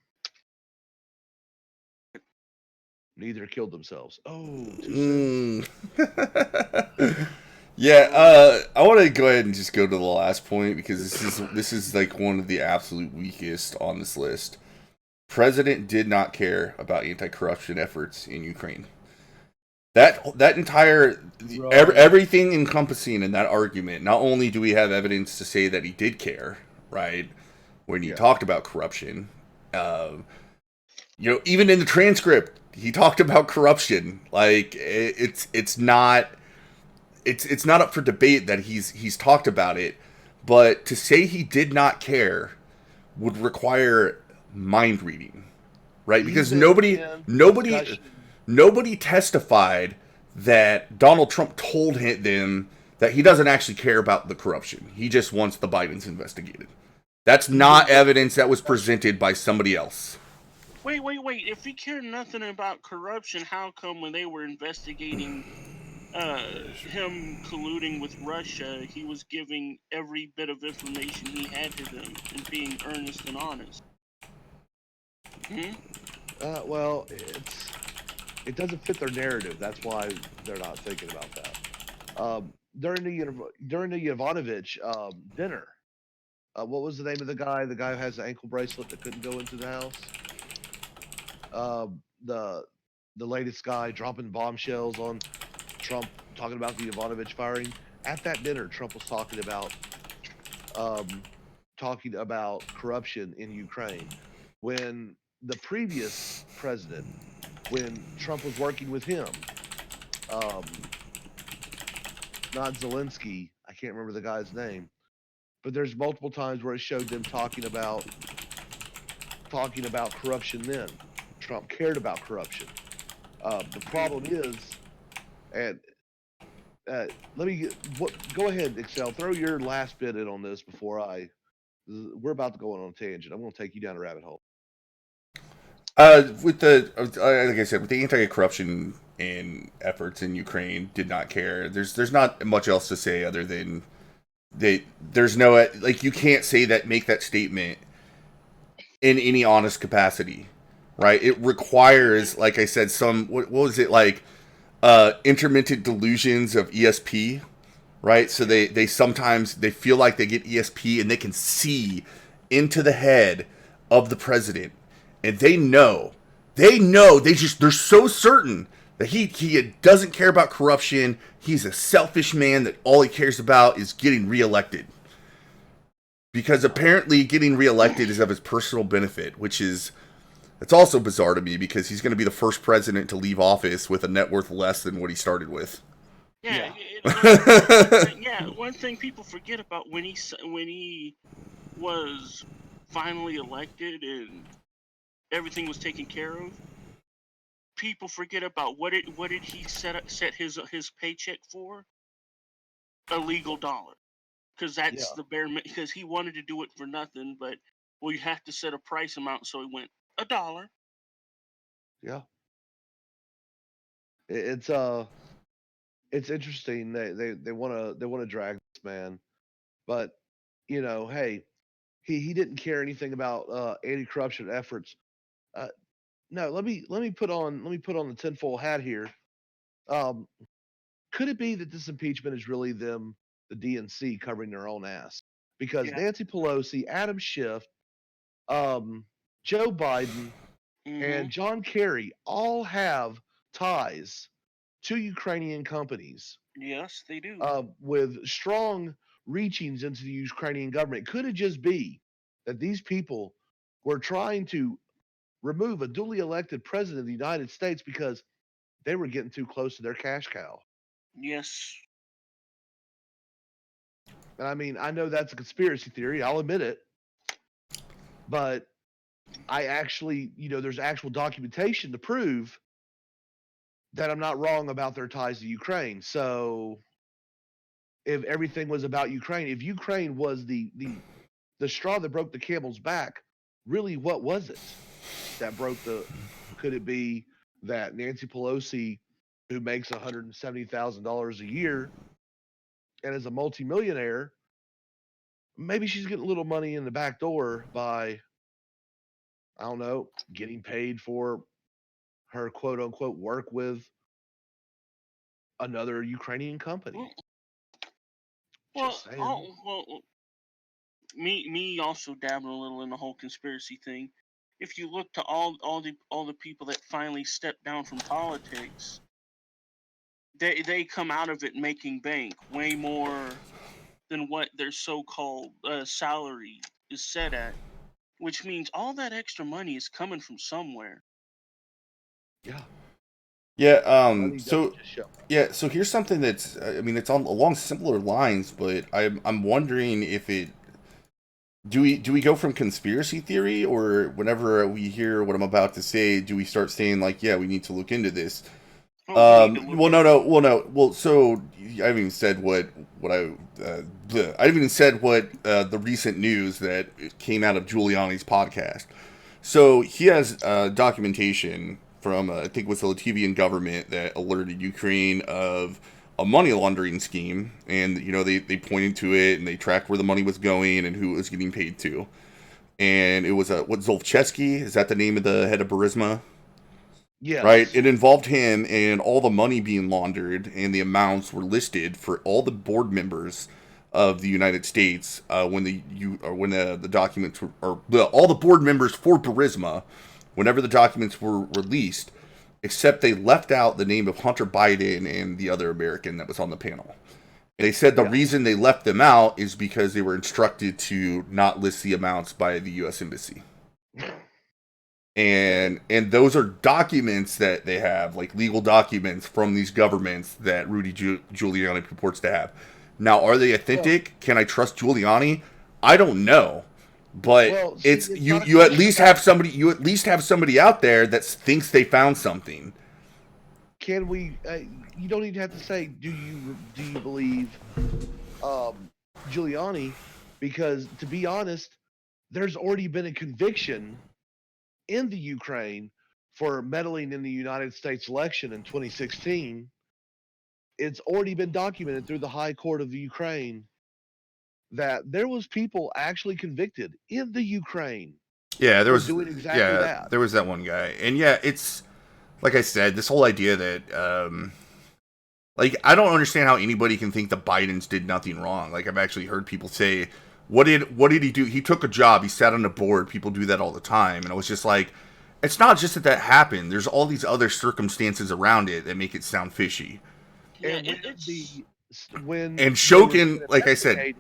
Neither killed themselves. Oh, too soon. Yeah, I want to go ahead and just go to the last point because this is like one of the absolute weakest on this list. President did not care about anti-corruption efforts in Ukraine. That entire everything encompassing in that argument. Not only do we have evidence to say that he did care, right, when he talked about corruption, even in the transcript, he talked about corruption. Like it's not up for debate that he's talked about it, but to say he did not care would require mind reading, right? Because nobody testified that Donald Trump told them that he doesn't actually care about the corruption. He just wants the Bidens investigated. That's not evidence that was presented by somebody else. Wait. If he cared nothing about corruption, how come when they were investigating him colluding with Russia, he was giving every bit of information he had to them and being earnest and honest? Well, it doesn't fit their narrative. That's why they're not thinking about that. During the Yovanovitch dinner, what was the name of the guy? The guy who has the ankle bracelet that couldn't go into the house. The latest guy dropping bombshells on Trump, talking about the Yovanovitch firing. At that dinner, Trump was talking about corruption in Ukraine. When the previous president, when Trump was working with him, not Zelensky, I can't remember the guy's name, but there's multiple times where it showed them talking about corruption. Then Trump cared about corruption. The problem is, and let me go ahead, Excel. Throw your last bit in on this before we're about to go on a tangent. I'm going to take you down a rabbit hole. With the like I said, with the anti-corruption and efforts in Ukraine, did not care. There's not much else to say other than there's no, like, you can't say that, make that statement in any honest capacity, right? It requires, like I said, some what was it, like intermittent delusions of ESP, right? So they sometimes they feel like they get ESP and they can see into the head of the president, and they're so certain that he doesn't care about corruption. He's a selfish man that all he cares about is getting reelected. Because apparently getting reelected is of his personal benefit, which is, it's also bizarre to me because he's going to be the first president to leave office with a net worth less than what he started with. Yeah. One thing people forget about when he was finally elected and everything was taken care of, people forget about what did he set his paycheck for? A legal dollar, because that's the bare because he wanted to do it for nothing, but well, you have to set a price amount, so he went $1. Yeah, it's interesting. They want to drag this man, but hey, he didn't care anything about anti-corruption efforts. Uh, no, let me put on the tinfoil hat here. Um, could it be that this impeachment is really them, the DNC, covering their own ass? Because Yeah. Nancy Pelosi, Adam Schiff, um, Joe Biden, Mm-hmm. and John Kerry all have ties to Ukrainian companies Yes, they do. with strong reachings into the Ukrainian government. Could it just be that these people were trying to remove a duly elected president of the United States because they were getting too close to their cash cow? Yes. And I mean, I know that's a conspiracy theory, I'll admit it, but I actually, there's actual documentation to prove that I'm not wrong about their ties to Ukraine. So if everything was about Ukraine, if Ukraine was the straw that broke the camel's back, really what was it that broke the could it be that Nancy Pelosi, who makes $170,000 a year and is a multimillionaire, maybe she's getting a little money in the back door by, I don't know, getting paid for her quote unquote work with another Ukrainian company. Just saying. Me also dabble a little in the whole conspiracy thing. If you look to all the people that finally stepped down from politics, they come out of it making bank way more than what their so-called salary is set at, which means all that extra money is coming from somewhere. Yeah. Yeah. Money doesn't just show. Yeah. So here's something that's. I mean, it's on along similar lines, but I'm wondering if it. Do we go from conspiracy theory, or whenever we hear what I'm about to say, do we start saying like, yeah, we need to look into this? Oh, we need to look Well, into it. no. Well, so I haven't even said what I I haven't even said what the recent news that came out of Giuliani's podcast. So he has documentation from I think it was the Latvian government that alerted Ukraine of a money laundering scheme, and they pointed to it and they tracked where the money was going and who it was getting paid to, and it was what Zolchevsky, is that the name of the head of Burisma? Right, Yes. it involved him and all the money being laundered, and the amounts were listed for all the board members of the United States when the documents were, or all the board members for Burisma, whenever the documents were released, except they left out the name of Hunter Biden and the other American that was on the panel. They said the Yeah. reason they left them out is because they were instructed to not list the amounts by the U.S. Embassy. And those are documents that they have, like legal documents from these governments that Rudy Giuliani purports to have. Now, are they authentic? Can I trust Giuliani? I don't know, but Well, see, it's it's you. not a You at question least about have somebody. You at least have somebody out there that thinks they found something. can we. You don't even have to say, do you believe Giuliani? Because to be honest, there's already been a conviction in the Ukraine for meddling in the United States election in 2016. It's already been documented through the High Court of the Ukraine that there was people actually convicted in the Ukraine Yeah, for doing exactly that. there was that one guy, and yeah, it's like I said, this whole idea that like, I don't understand how anybody can think the Bidens did nothing wrong. Like, I've actually heard people say, what did he do? He took a job. He sat on a board. People do that all the time." And I was just like, it's not just that happened. There's all these other circumstances around it that make it sound fishy. Yeah, And it's when And they were being Shokin, like I said, investigated,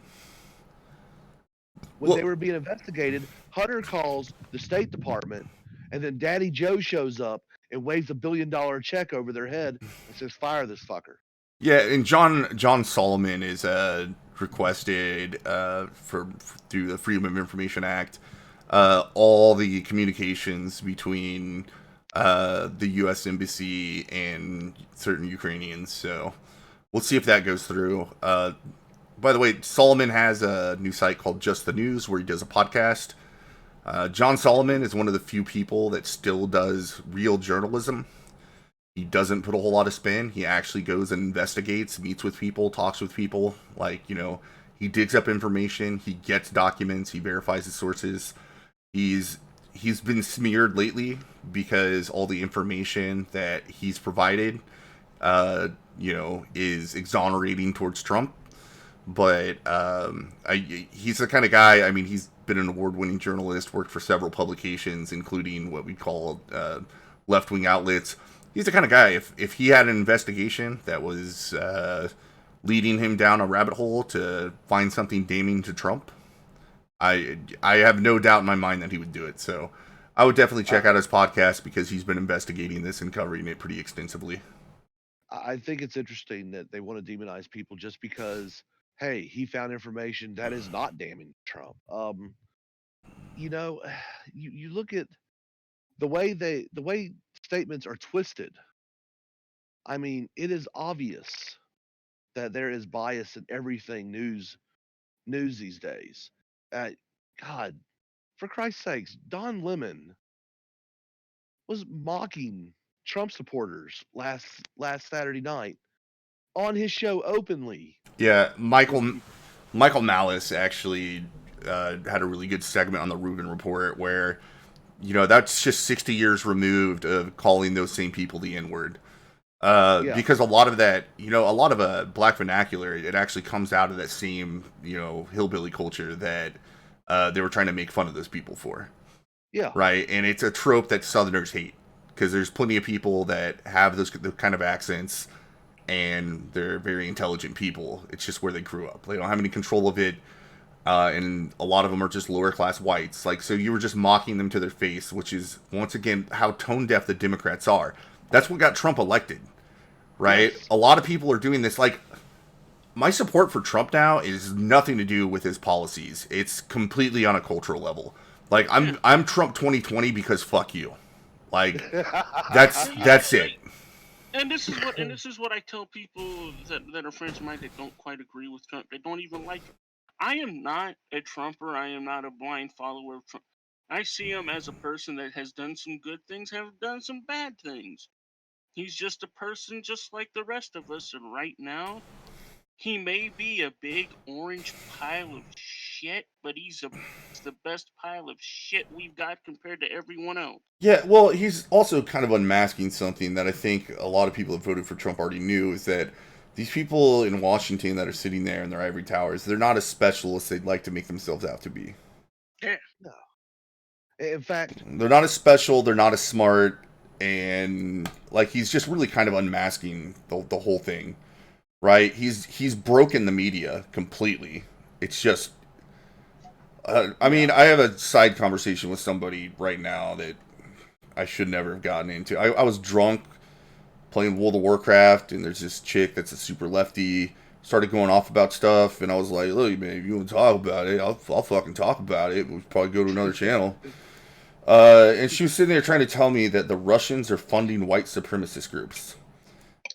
when they well, were being investigated, Hunter calls the State Department, and then Daddy Joe shows up and waves a $1 billion check over their head and says, "Fire this fucker." yeah, and John Solomon is requested through the Freedom of Information Act all the communications between the U.S. Embassy and certain Ukrainians. So we'll see if that goes through. By the way, Solomon has a new site called Just the News where he does a podcast. John Solomon is one of the few people that still does real journalism. He doesn't put a whole lot of spin. He actually goes and investigates, meets with people, talks with people. Like, He digs up information. He gets documents. He verifies his sources. He's been smeared lately because all the information that he's provided, is exonerating towards Trump. But he's the kind of guy. I mean, he's been an award-winning journalist, worked for several publications, including what we call left-wing outlets. He's the kind of guy. If he had an investigation that was leading him down a rabbit hole to find something damning to Trump, I have no doubt in my mind that he would do it. So I would definitely check out his podcast because he's been investigating this and covering it pretty extensively. I think it's interesting that they want to demonize people just because, hey, he found information that is not damning to Trump. You know, you look at the way statements are twisted. I mean, it is obvious that there is bias in everything news these days. God, for Christ's sakes, Don Lemon was mocking Trump supporters last Saturday night on his show openly. Yeah, Michael Malice actually had a really good segment on the Rubin Report where, that's just 60 years removed of calling those same people the N-word. Because a lot of that, a lot of black vernacular, it actually comes out of that same, hillbilly culture that they were trying to make fun of those people for. Yeah. Right? And it's a trope that Southerners hate because there's plenty of people that have those kind of accents and they're very intelligent people. It's just where they grew up. They don't have any control of it. And a lot of them are just lower class whites. Like, so you were just mocking them to their face, which is, once again, how tone deaf the Democrats are. That's what got Trump elected, right? Yes. A lot of people are doing this. Like, my support for Trump now is nothing to do with his policies. It's completely on a cultural level. Like, I'm Trump 2020 because fuck you. Like, that's it. And this is what I tell people that are friends of mine that don't quite agree with Trump. They don't even like him. I am not a Trumper. I am not a blind follower of Trump. I see him as a person that has done some good things, have done some bad things. He's just a person just like the rest of us, and right now, he may be a big orange pile of shit, but he's the best pile of shit we've got compared to everyone else. Yeah, well, he's also kind of unmasking something that I think a lot of people that voted for Trump already knew, is that these people in Washington that are sitting there in their ivory towers, they're not as special as they'd like to make themselves out to be. Yeah. No. In fact, They're not as special, they're not as smart, and like he's just really kind of unmasking the whole thing, right? He's broken the media completely. It's just I mean, I have a side conversation with somebody right now that I should never have gotten into. I was drunk playing World of Warcraft, and there's this chick that's a super lefty. Started going off about stuff, and I was like, "Look, man, if you want to talk about it, I'll fucking talk about it. We'll probably go to another channel." And she was sitting there trying to tell me that the Russians are funding white supremacist groups,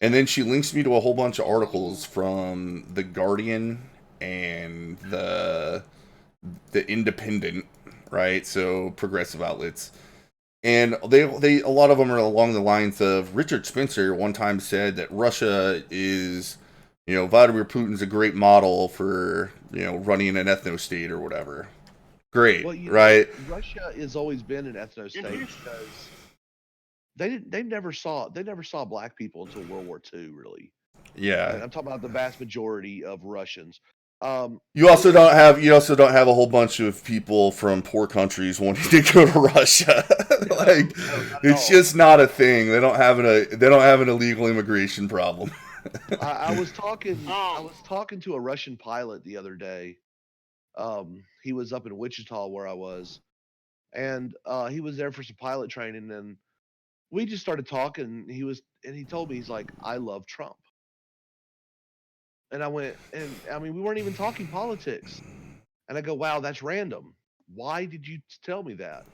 and then she links me to a whole bunch of articles from the Guardian and the Independent, right? So progressive outlets. And they a lot of them are along the lines of Richard Spencer one time said that Russia is, Vladimir Putin's a great model for, running an ethno state or whatever. Great, well, right? Russia has always been an ethno state because they never saw black people until World War II, really. Yeah. And I'm talking about the vast majority of Russians. You also don't have a whole bunch of people from poor countries wanting to go to Russia. Like, it's just not a thing. They don't have an illegal immigration problem. I was talking to a Russian pilot the other day. He was up in Wichita where I was, and he was there for some pilot training, and we just started talking. He told me, he's like, "I love Trump." And I went, and I mean, we weren't even talking politics. And I go, "Wow, that's random. Why did you tell me that?"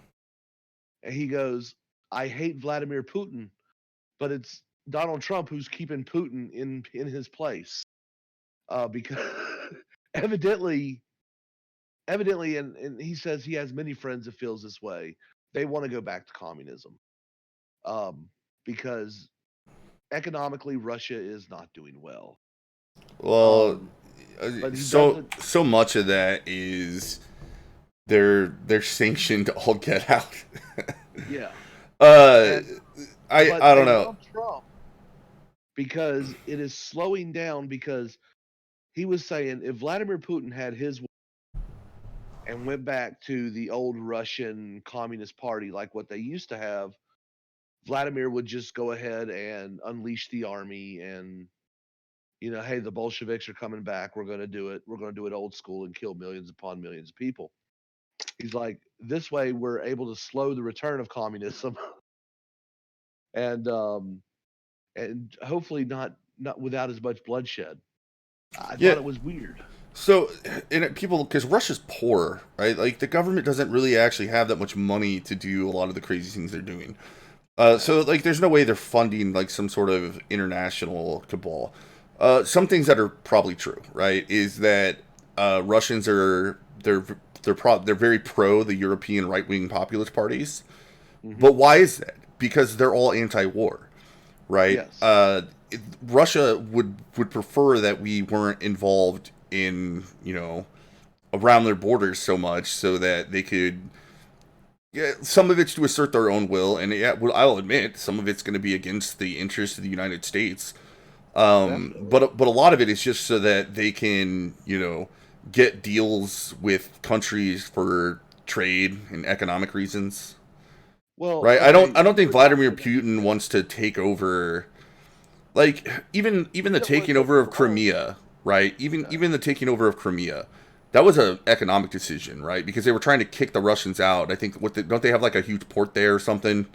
And he goes, "I hate Vladimir Putin, but it's Donald Trump who's keeping Putin in his place." Because evidently, and he says he has many friends that feels this way. They want to go back to communism, because economically Russia is not doing well. Well, But he so doesn't. so much of that is they're sanctioned to all get out. Yeah, uh, and but I don't they know. love Trump because it is slowing down. Because he was saying if Vladimir Putin had his way and went back to the old Russian Communist Party like what they used to have, Vladimir would just go ahead and unleash the army and hey, the Bolsheviks are coming back. We're going to do it. We're going to do it old school and kill millions upon millions of people. He's like, this way we're able to slow the return of communism and hopefully not without as much bloodshed. I Yeah. thought it was weird. So, people, because Russia's poor, right? Like the government doesn't really actually have that much money to do a lot of the crazy things they're doing. Right. So like, there's no way they're funding like some sort of international cabal. Some things that are probably true, right, is that Russians are they're very pro the European right wing populist parties. Hmm. But why is that? Because they're all anti-war, right? Yes. Russia would prefer that we weren't involved in around their borders so much, so that they could. Yeah, some of it's to assert their own will, and yeah, well, I'll admit some of it's going to be against the interests of the United States. Definitely. But a lot of it is just so that they can get deals with countries for trade and economic reasons. Well, Right? okay. I don't think We're not Vladimir going to. Putin wants to take over, like, even He the doesn't want taking to take over over of the world. Crimea, right? Even No. even the taking over of Crimea. That was an economic decision, right? Because they were trying to kick the Russians out. I think don't they have like a huge port there or something?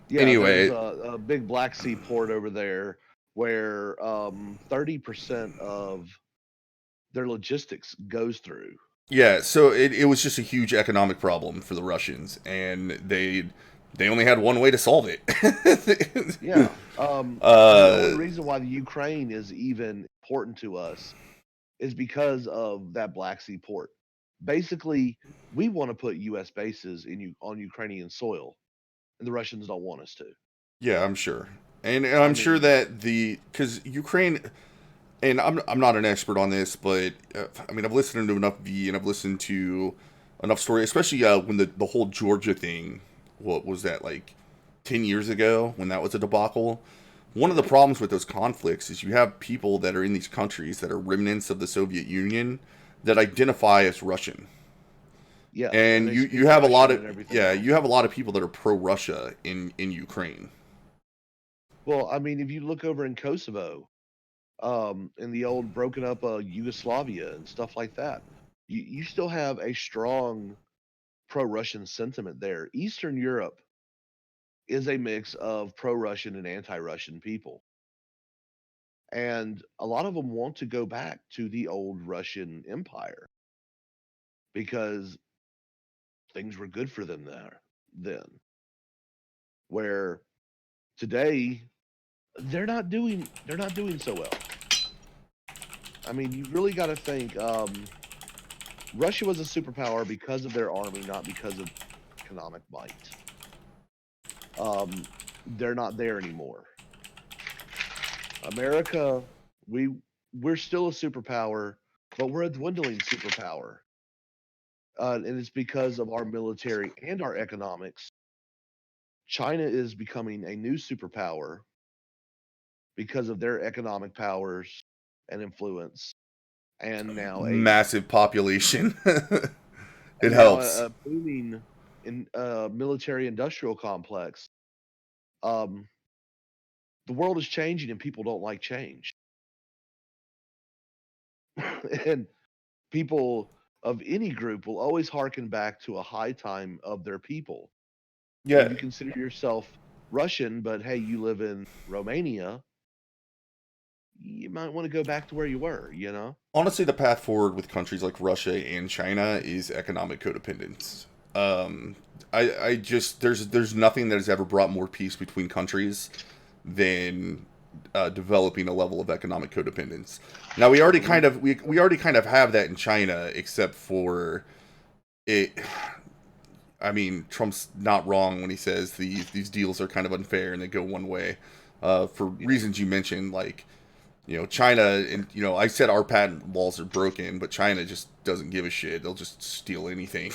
Yeah, there's Anyway, a big Black Sea port over there where 30% of their logistics goes through. yeah, so it was just a huge economic problem for the Russians, and they only had one way to solve it. Yeah. And the only uh, reason why the Ukraine is even important to us is because of that Black Sea port. Basically, we want to put U.S. bases on Ukrainian soil, and the Russians don't want us to. yeah, I'm sure, and I I'm sure mean, that because Ukraine, and I'm not an expert on this, but I mean I've listened to enough and I've listened to enough story, especially when the whole Georgia thing, what was that, like 10 years ago, when that was a debacle. One of the yeah, problems with those conflicts is you have people that are in these countries that are remnants of the Soviet Union that identify as Russian, yes, and and they you speak have a lot Russian of and everything yeah, else. you have a lot of people that are pro Russia in Ukraine. Well, I mean, if you look over in Kosovo, in the old broken up Yugoslavia and stuff like that, you still have a strong pro-Russian sentiment there. Eastern Europe is a mix of pro-Russian and anti-Russian people. And a lot of them want to go back to the old Russian Empire because things were good for them there then. Where today they're not doing so well. I mean, you really got to think Russia was a superpower because of their army, not because of economic might. Um, they're not there anymore. America, we we're still a superpower, but we're a dwindling superpower, and it's because of our military and our economics. China is becoming a new superpower because of their economic powers and influence, and now a Massive population. It and now helps. a booming in military industrial complex. Um, the world is changing, and people don't like change, and people of any group will always harken back to a high time of their people. And Yeah, if you consider yourself Russian, but hey, you live in Romania, you might want to go back to where you were. honestly, the path forward with countries like Russia and China is economic codependence. Um, I just there's nothing that has ever brought more peace between countries than developing a level of economic codependence. Now I believe we already kind of have that in China, except for it. I mean, Trump's not wrong when he says these deals are kind of unfair and they go one way, for yeah. reasons you mentioned, like China, and I said our patent laws are broken, but China just doesn't give a shit. They'll just steal anything.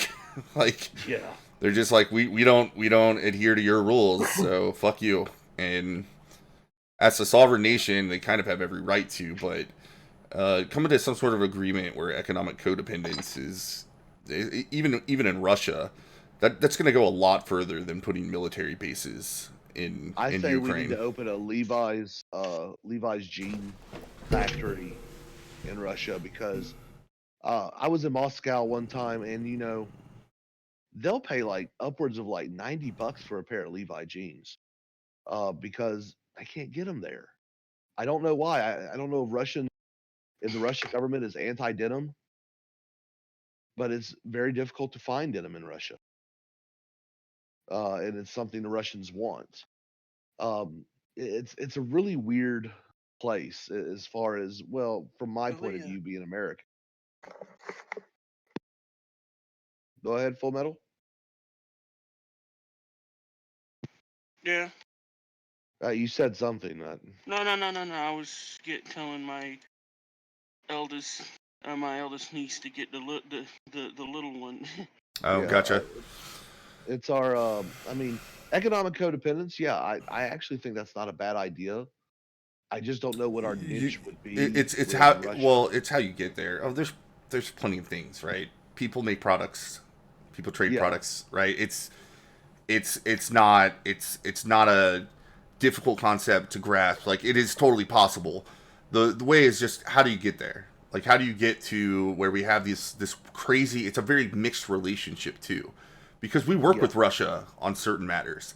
Like Yeah. they're just like we don't adhere to your rules, so fuck you. And as a sovereign nation, they kind of have every right to, but coming to some sort of agreement where economic codependence is even in Russia, that's going to go a lot further than putting military bases in I in say we need Ukraine. to open a Levi's jean factory in Russia because I was in Moscow one time, and they'll pay like upwards of like $90 for a pair of Levi jeans because I can't get them there. I don't know why. I don't know if the Russian government is anti denim, but it's very difficult to find denim in Russia, and it's something the Russians want. It's a really weird place as far as, well, from my Oh point of yeah, view, being American. Go ahead, Full Metal. yeah. You said something. No. I was telling eldest, my eldest niece to get the little one. Oh, Yeah, gotcha. it's our. I mean, economic codependence. Yeah, I actually think that's not a bad idea. I just don't know what our You, niche would be it's with how Russia. well it's how you get there. Oh, there's plenty of things, right? People make products, people trade Yeah, products, right? It's not a difficult concept to grasp. Like it is totally possible. The way is just how do you get there? Like how do you get to where we have this crazy? It's a very mixed relationship too, because we work yeah, with Russia on certain matters.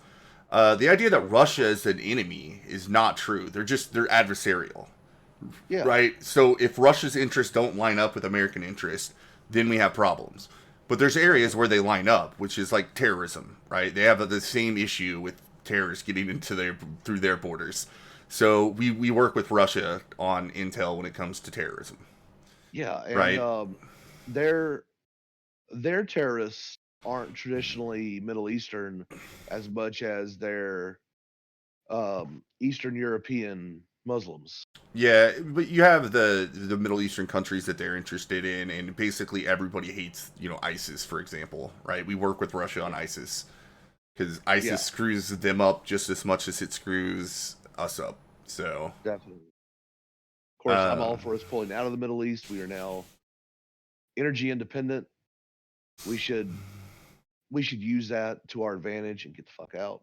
The idea that Russia is an enemy is not true. They're adversarial, yeah, right? So if Russia's interests don't line up with American interests, then we have problems. But there's areas definitely. where they line up, which is like terrorism, right? They have the same issue with terrorists getting into their through their borders. So we work with Russia on intel when it comes to terrorism, Yeah, and right? their their terrorists aren't traditionally Middle Eastern as much as their Eastern European Muslims. Yeah, but you have the Middle Eastern countries that they're interested in, and basically everybody hates ISIS, for example, right? We work with Russia on Yeah, ISIS because yeah, ISIS screws them up just as much as it screws us up. So, definitely. Of course, I'm uh, all for us pulling out of the Middle East. We are now energy independent. We should we should use that to our advantage and get the fuck out.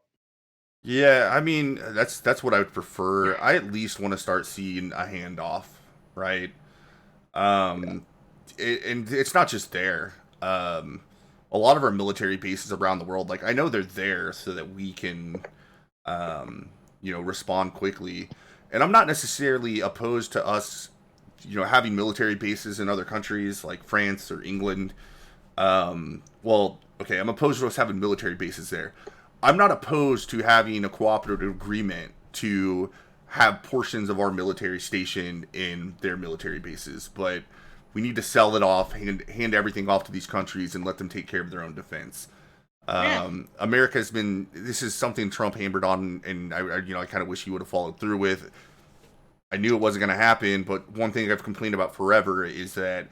yeah, I mean that's what I would prefer. I at least want to start seeing a handoff, right? Yeah, Um, and it's not just there. A lot of our military bases around the world, like I know they're there so that we can respond quickly. And I'm not necessarily opposed to us, having military bases in other countries like France or England. Well, okay, I'm opposed to us having military bases there. I'm not opposed to having a cooperative agreement to have portions of our military stationed in their military bases, but we need to sell it off, hand everything off to these countries, and let them take care of their own defense. Yeah, America has been. This is something Trump hammered on, and I kind of wish he would have followed through with. I knew it wasn't going to happen, but one thing I've complained about forever is that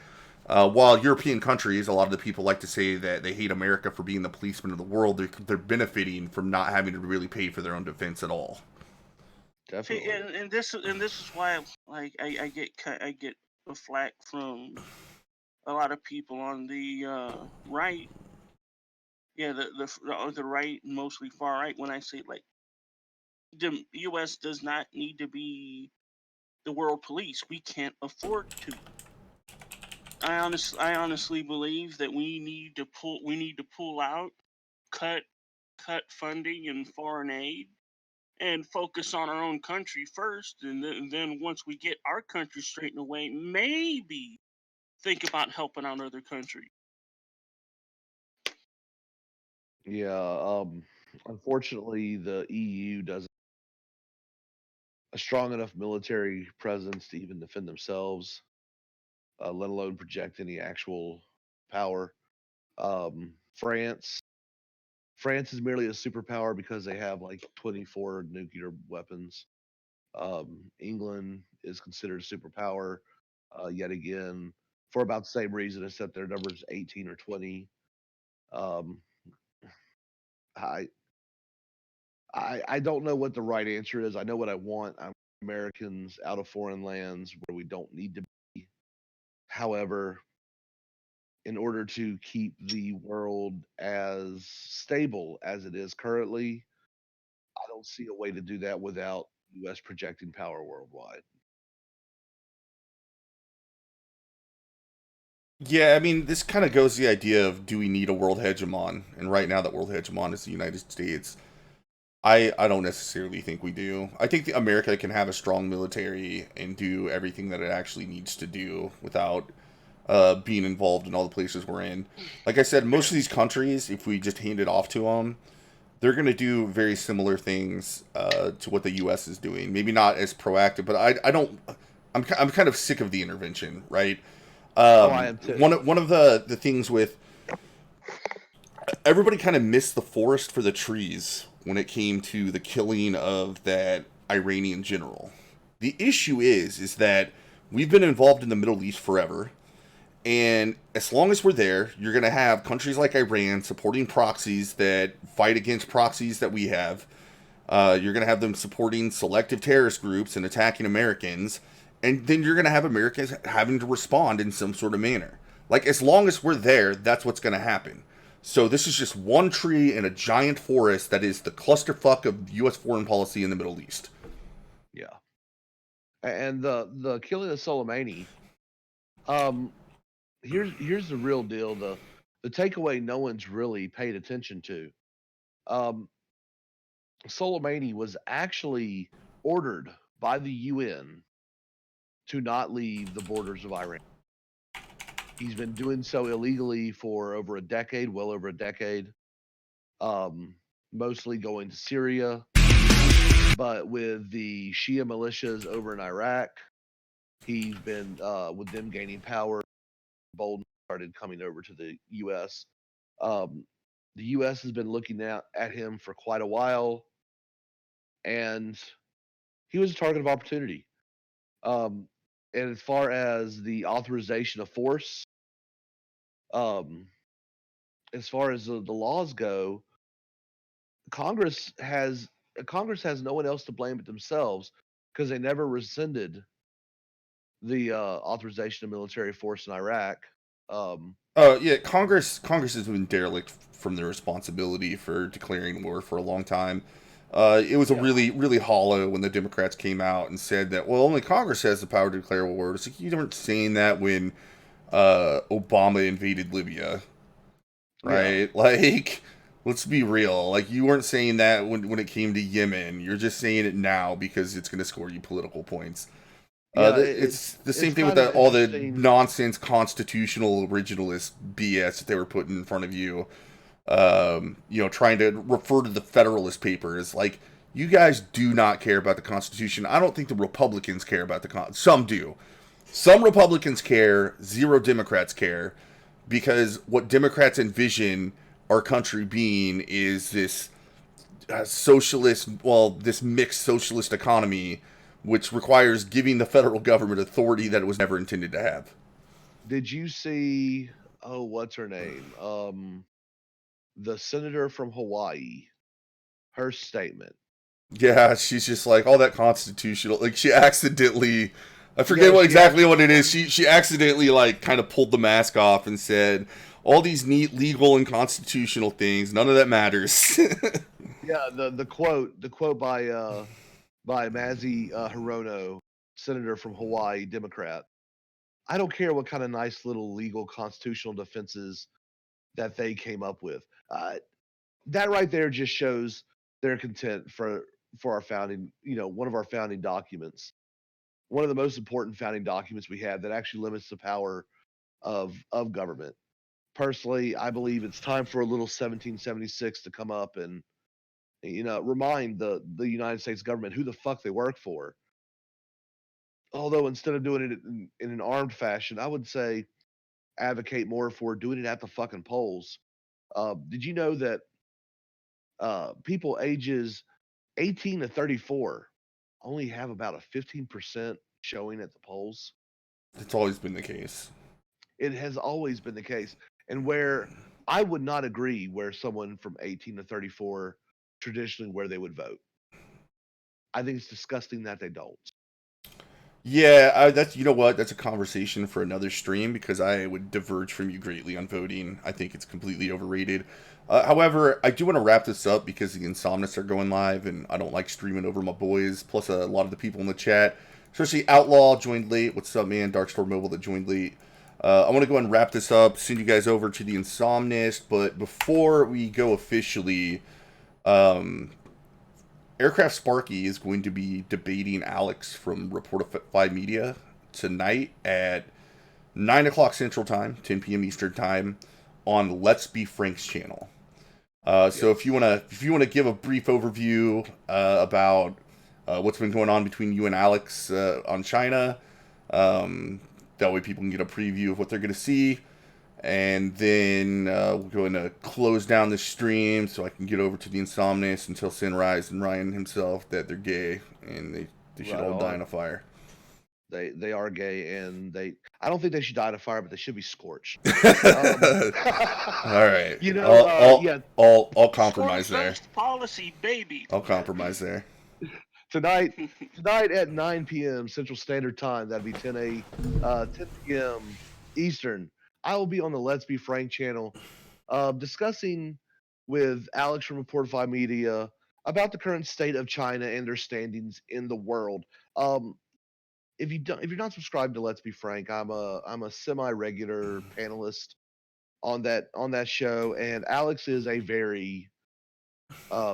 while European countries, a lot of the people like to say that they hate America for being the policeman of the world, they're benefiting from not having to really pay for their own defense at all. see, definitely. and this is why I get the flack from a lot of people on the right. Yeah, the right, mostly far right. When I say like the U.S. does not need to be the world police, we can't afford to. I honestly believe that we need to pull out, cut cut funding and foreign aid, and focus on our own country first, and then once we get our country straightened away, maybe think about helping out other countries. Yeah, unfortunately, the EU doesn't a strong enough military presence to even defend themselves, let alone project any actual power. France is merely a superpower because they have like 24 nuclear weapons. England is considered a superpower yet again for about the same reason, except their numbers 18 or 20. Um, I, I don't know what the right answer is. I know what I want. I want Americans out of foreign lands where we don't need to be. However, in order to keep the world as stable as it is currently, I don't see a way to do that without U.S. projecting power worldwide. Yeah, I mean, this kind of goes to the idea of, do we need a world hegemon? And right now, that world hegemon is the United States. I don't necessarily think we do. I think America can have a strong military and do everything that it actually needs to do without being involved in all the places we're in. Like I said, most of these countries, if we just hand it off to them, they're going to do very similar things to what the U.S. is doing. Maybe not as proactive, but I don't. I'm kind of sick of the intervention, right? Oh, I am too. One of the things with everybody kind of missed the forest for the trees when it came to the killing of that Iranian general. The issue is that we've been involved in the Middle East forever, and as long as we're there, you're going to have countries like Iran supporting proxies that fight against proxies that we have. You're going to have them supporting selective terrorist groups and attacking Americans. And then you're going to have Americans having to respond in some sort of manner. Like, as long as we're there, that's what's going to happen. So this is just one tree in a giant forest that is the clusterfuck of U.S. foreign policy in the Middle East. Yeah, and the killing of Soleimani. Um, here's the real deal. The takeaway no one's really paid attention to. Um, Soleimani was actually ordered by the UN to not leave the borders of Iran. He's been doing so illegally for over a decade, well over a decade, mostly going to Syria. But with the Shia militias over in Iraq, he's been, with them gaining power, bold started coming over to the U.S. Um, the U.S. has been looking at him for quite a while, and he was a target of opportunity. Um, and as far as the authorization of force, um, as far as the laws go, Congress has Congress has no one else to blame but themselves because they never rescinded the authorization of military force in Iraq. Um, Yeah, Congress has been derelict from their responsibility for declaring war for a long time. It was a yeah, really hollow when the Democrats came out and said that, well, only Congress has the power to declare war. It's like, you weren't saying that when Obama invaded Libya, yeah, right? Like, let's be real. Like, you weren't saying that when it came to Yemen. You're just saying it now because it's going to score you political points. yeah. It's the same It's thing with kind of all the interesting. nonsense constitutional originalist BS that they were putting in front of you. Trying to refer to the Federalist Papers. Like, you guys do not care about the Constitution. I don't think the Republicans care about the Con. Some do. Some Republicans care. Zero Democrats care, because what Democrats envision our country being is this socialist, well, this mixed socialist economy, which requires giving the federal government authority that it was never intended to have. Did you see? Oh, what's her name? The senator from Hawaii. Her statement. Yeah, she's just like all that constitutional. Like, she accidentally, I forget No, what she exactly what actually. it is. She accidentally like kind of pulled the mask off and said all these neat legal and constitutional things. None of that matters. Yeah, the quote by Mazi Hirono, senator from Hawaii, Democrat. I don't care what kind of nice little legal constitutional defenses that they came up with. That right there just shows their content for our founding, one of our founding documents, one of the most important founding documents we have that actually limits the power of government. Personally, I believe it's time for a little 1776 to come up and remind the United States government who the fuck they work for. Although instead of doing it in an armed fashion, I would say advocate more for doing it at the fucking polls. Did you know that people ages 18 to 34 only have about a 15% showing at the polls. It's always been the case. It has always been the case. And where I would not agree where someone from 18 to 34 traditionally where they would vote. I think it's disgusting that they don't. Yeah, that's, you know what? That's a conversation for another stream because I would diverge from you greatly on voting. I think it's completely overrated. However, I do want to wrap this up because the Insomnists are going live, and I don't like streaming over my boys. Plus, a lot of the people in the chat, especially Outlaw, joined late. What's up, man? Darkstorm Mobile that joined late. I want to go and wrap this up. Send you guys over to the Insomnist, but before we go officially, um, Aircraft Sparky is going to be debating Alex from Reportify Media tonight at 9 o'clock Central Time, 10 p.m. Eastern Time, on Let's Be Frank's channel. So if you wanna give a brief overview about what's been going on between you and Alex on China, that way people can get a preview of what they're gonna see. And then we're going to close down the stream so I can get over to the Insomnists and tell Sunrise and Ryan himself that they're gay and they should all die in a fire. They are gay, and I don't think they should die in a fire, but they should be scorched. All right. You know, I'll compromise there. First policy, baby. I'll compromise there. Tonight at 9 p.m. Central Standard Time, that'd be 10 p.m. Eastern. I will be on the Let's Be Frank channel discussing with Alex from Reportify Media about the current state of China and their standings in the world. If you're not subscribed to Let's Be Frank, I'm a semi-regular panelist on that show, and Alex is a very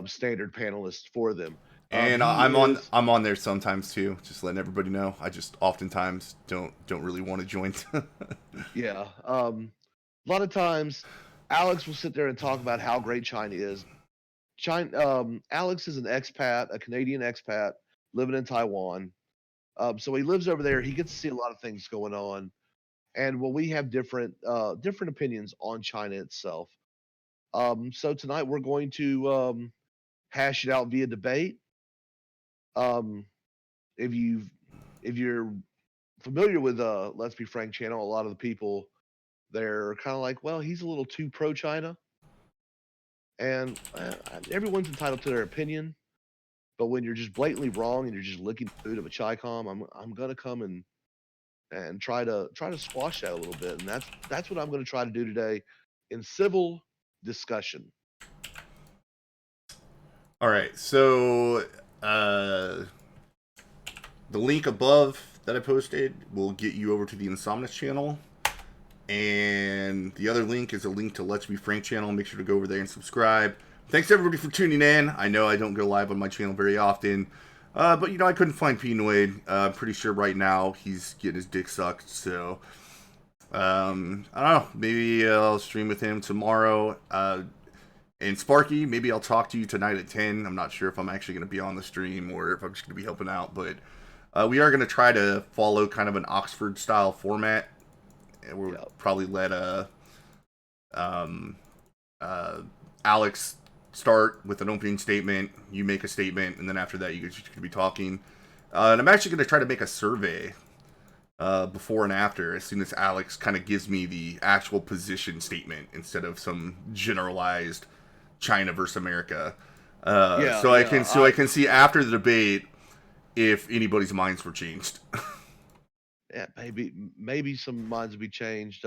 standard panelist for them. And I'm on there sometimes too, just letting everybody know. I just oftentimes don't really want to join. Yeah. A lot of times Alex will sit there and talk about how great China is. Alex is an expat, a Canadian expat living in Taiwan. So he lives over there. He gets to see a lot of things going on. And we have different opinions on China itself. So tonight we're going to hash it out via debate. If you're familiar with Let's Be Frank channel, a lot of the people they're kind of like, well, he's a little too pro China, and everyone's entitled to their opinion. But when you're just blatantly wrong and you're just licking the food of a chai com, I'm gonna come and try to squash that a little bit, and that's what I'm gonna try to do today in civil discussion. All right, so the link above that I posted will get you over to the Insomnus channel, and the other link is a link to Let's Be Frank channel. Make sure to go over there and subscribe. Thanks everybody for tuning in. I know I don't go live on my channel very often, but I couldn't find Pinoid. I'm pretty sure right now he's getting his dick sucked, so I don't know. Maybe I'll stream with him tomorrow. And Sparky, maybe I'll talk to you tonight at 10. I'm not sure if I'm actually going to be on the stream or if I'm just going to be helping out, but we are going to try to follow kind of an Oxford-style format. And we'll probably let Alex start with an opening statement, you make a statement, and then after that you guys are going to be talking. And I'm actually going to try to make a survey before and after, as soon as Alex kind of gives me the actual position statement instead of some generalized China versus America. I can see after the debate if anybody's minds were changed. Yeah, maybe some minds will be changed.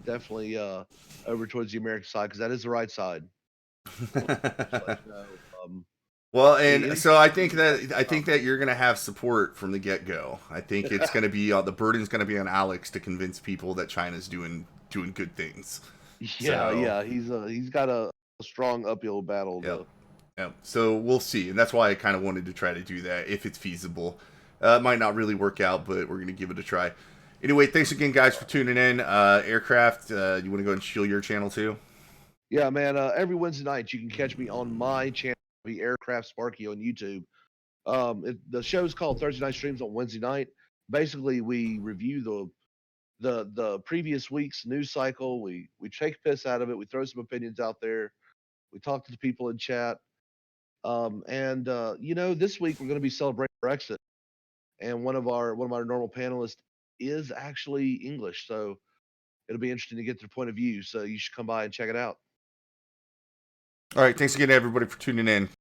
Definitely over towards the American side, because that is the right side. Well, and so I think that you're gonna have support from the get go. I think it's gonna be the burden's gonna be on Alex to convince people that China's doing good things. Yeah, he's got a strong uphill battle. Yep. Yep. So we'll see, and that's why I kind of wanted to try to do that if it's feasible. It might not really work out, but we're gonna give it a try. Anyway, thanks again, guys, for tuning in. Aircraft, you want to go ahead and shield your channel too? Yeah, man. Every Wednesday night, you can catch me on my channel, the Aircraft Sparky on YouTube. The show's called Thursday Night Streams on Wednesday night. Basically, we review the previous week's news cycle. We take a piss out of it. We throw some opinions out there. We talk to the people in chat. This week we're going to be celebrating Brexit. and one of our normal panelists is actually English, so it'll be interesting to get their point of view. So you should come by and check it out. All right, thanks again, everybody, for tuning in.